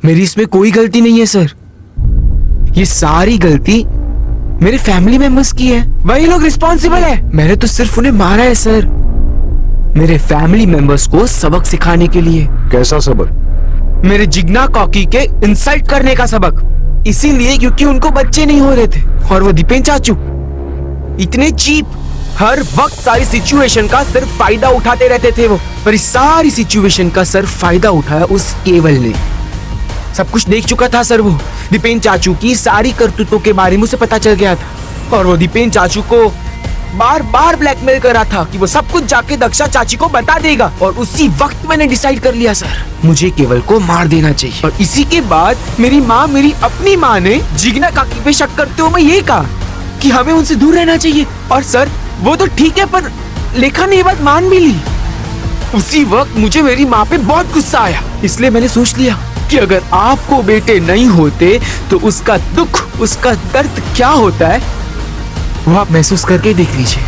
मेरी इसमें कोई गलती नहीं है सर। ये सारी गलती मेरे फैमिली मेंबर्स की है। वही लोग रिस्पॉन्सिबल है। मैंने तो सिर्फ उन्हें मारा है सर, मेरे फैमिली मेंबर्स को सबक सिखाने के लिए। कैसा सबक? मेरे जिग्ना कॉकी के इंसल्ट करने का सबक। इसीलिए क्योंकि उनको बच्चे नहीं हो रहे थे और वो दीपेन चाचू इतने चीप, हर वक्त सारी सिचुएशन का सिर्फ फायदा उठाते रहते थे वो। पर इस सारी सिचुएशन का सिर्फ फायदा उठाया उस केवल ने। सब कुछ देख चुका था सर वो। दीपेन चाचू की सारी करतूतों के बारे में उसे पता चल गया था और वो दीपेन चाचू को बार बार ब्लैकमेल कर रहा था कि वो सब कुछ जाके दक्षा चाची को बता देगा। और उसी वक्त मैंने डिसाइड कर लिया सर, मुझे केवल को मार देना चाहिए। और इसी के बाद मेरी माँ, मेरी अपनी माँ ने जिग्ना काकी पे शक करते हुए मैं ये कहा कि हमें उनसे दूर रहना चाहिए। और सर वो तो ठीक है, पर लेखा ने ये बात मान भी ली। उसी वक्त मुझे मेरी माँ पे बहुत गुस्सा आया, इसलिए मैंने सोच लिया कि अगर आपको बेटे नहीं होते तो उसका दुख, उसका दर्द क्या होता है वो आप महसूस करके देख लीजिए।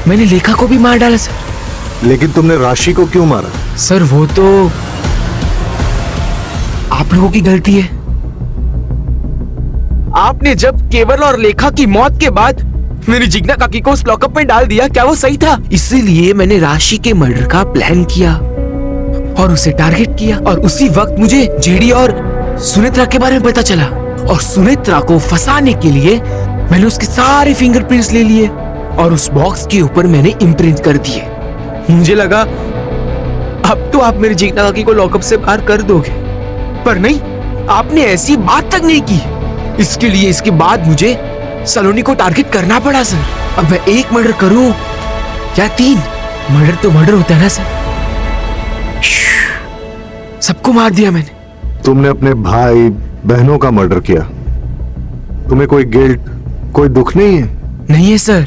मैंने लेखा को भी मार डाला सर। लेकिन तुमने राशि को क्यों मारा? सर वो तो आप लोगों की गलती है। आपने जब केवल और लेखा की मौत के बाद मेरी जिग्ना काकी को उस लॉकअप में डाल दिया, क्या वो सही था? इसीलिए मैंने राशि के मर्डर का प्लान किया और उसे टारगेट किया। और उसी वक्त मुझे जेडी और सुनेत्रा के बारे में पता चला और सुनेत्रा को फंसाने के लिए मैंने उसके सारे फिंगरप्रिंट्स ले लिए और उस बॉक्स के ऊपर मैंने इम्प्रिंट कर दिए। मुझे लगा अब तो आप मेरी जिग्ना काकी को लॉकअप से बाहर कर दोगे, पर नहीं, आपने ऐसी बात तक नहीं की। इसके लिए इसके बाद मुझे सलोनी को टारगेट करना पड़ा सर। अब मैं एक मर्डर करूं या 3, मर्डर तो मर्डर होता है ना सर। सबको मार दिया मैंने। तुमने अपने भाई बहनों का मर्डर किया, तुम्हें कोई गिल्ट, कोई दुख नहीं है? नहीं है सर,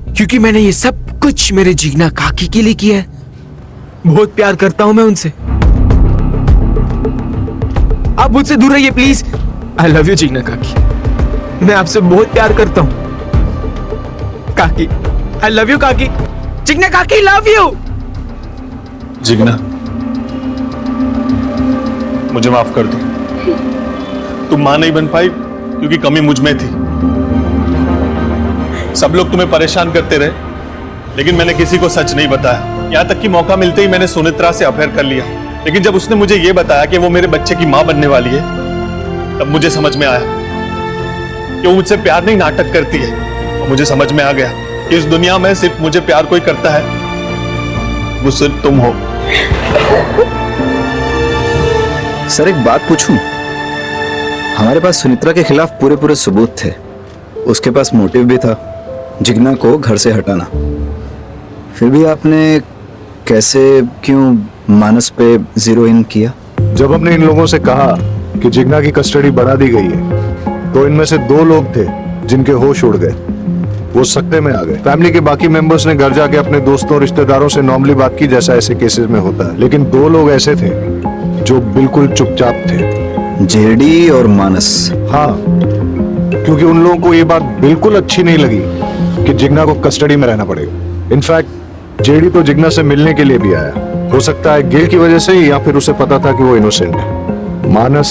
क्योंकि मैंने ये सब कुछ मेरे जिग्ना काकी के लिए किया है। बहुत प्यार करता हूं मैं उनसे। आप मुझसे दूर रहिए please. I love you Jigna काकी, मैं आपसे बहुत प्यार करता हूं काकी। आई लव यू काकी। जिग्ना काकी लव यू। जिग्ना, मुझे माफ कर दो। तुम मां नहीं बन पाई क्योंकि कमी मुझ में थी। सब लोग तुम्हें परेशान करते रहे, लेकिन मैंने किसी को सच नहीं बताया। यहां तक कि मौका मिलते ही मैंने सुनित्रा से अफेयर कर लिया। लेकिन जब उसने मुझे यह बताया कि वो मेरे बच्चे की मां बनने वाली है, तब मुझे समझ में आया कि वो मुझसे प्यार नहीं, नाटक करती है। और मुझे समझ में आ गया कि इस दुनिया में सिर्फ मुझे प्यार कोई करता है, वो सिर्फ तुम हो। सर एक बात पूछूं? हमारे पास सुनित्रा के खिलाफ पूरे पूरे सबूत थे, उसके पास मोटिव भी था, जिग्ना को घर से हटाना। फिर भी आपने कैसे, क्यों मानस पे जीरो इन किया? जब हमने इन लोगों से कहा कि जिग्ना की कस्टडी बढ़ा दी गई है, तो इनमें से 2 लोग थे जिनके होश उड़ गए, वो सकते में आ गए। फैमिली के बाकी मेंबर्स ने घर जाके अपने दोस्तों रिश्तेदारों से नॉर्मली बात की, जैसा ऐसे केसेस में होता है। लेकिन 2 लोग ऐसे थे जो बिल्कुल चुपचाप थे, जेडी और मानस। हाँ, क्योंकि उन लोगों को ये बात बिल्कुल अच्छी नहीं लगी कि जिग्ना को कस्टडी में रहना पड़ेगा। इनफैक्ट जेडी तो जिग्ना से मिलने के लिए भी आया, हो सकता है गिल्ट की वजह से, या फिर उसे पता था कि वो इनोसेंट है। मानस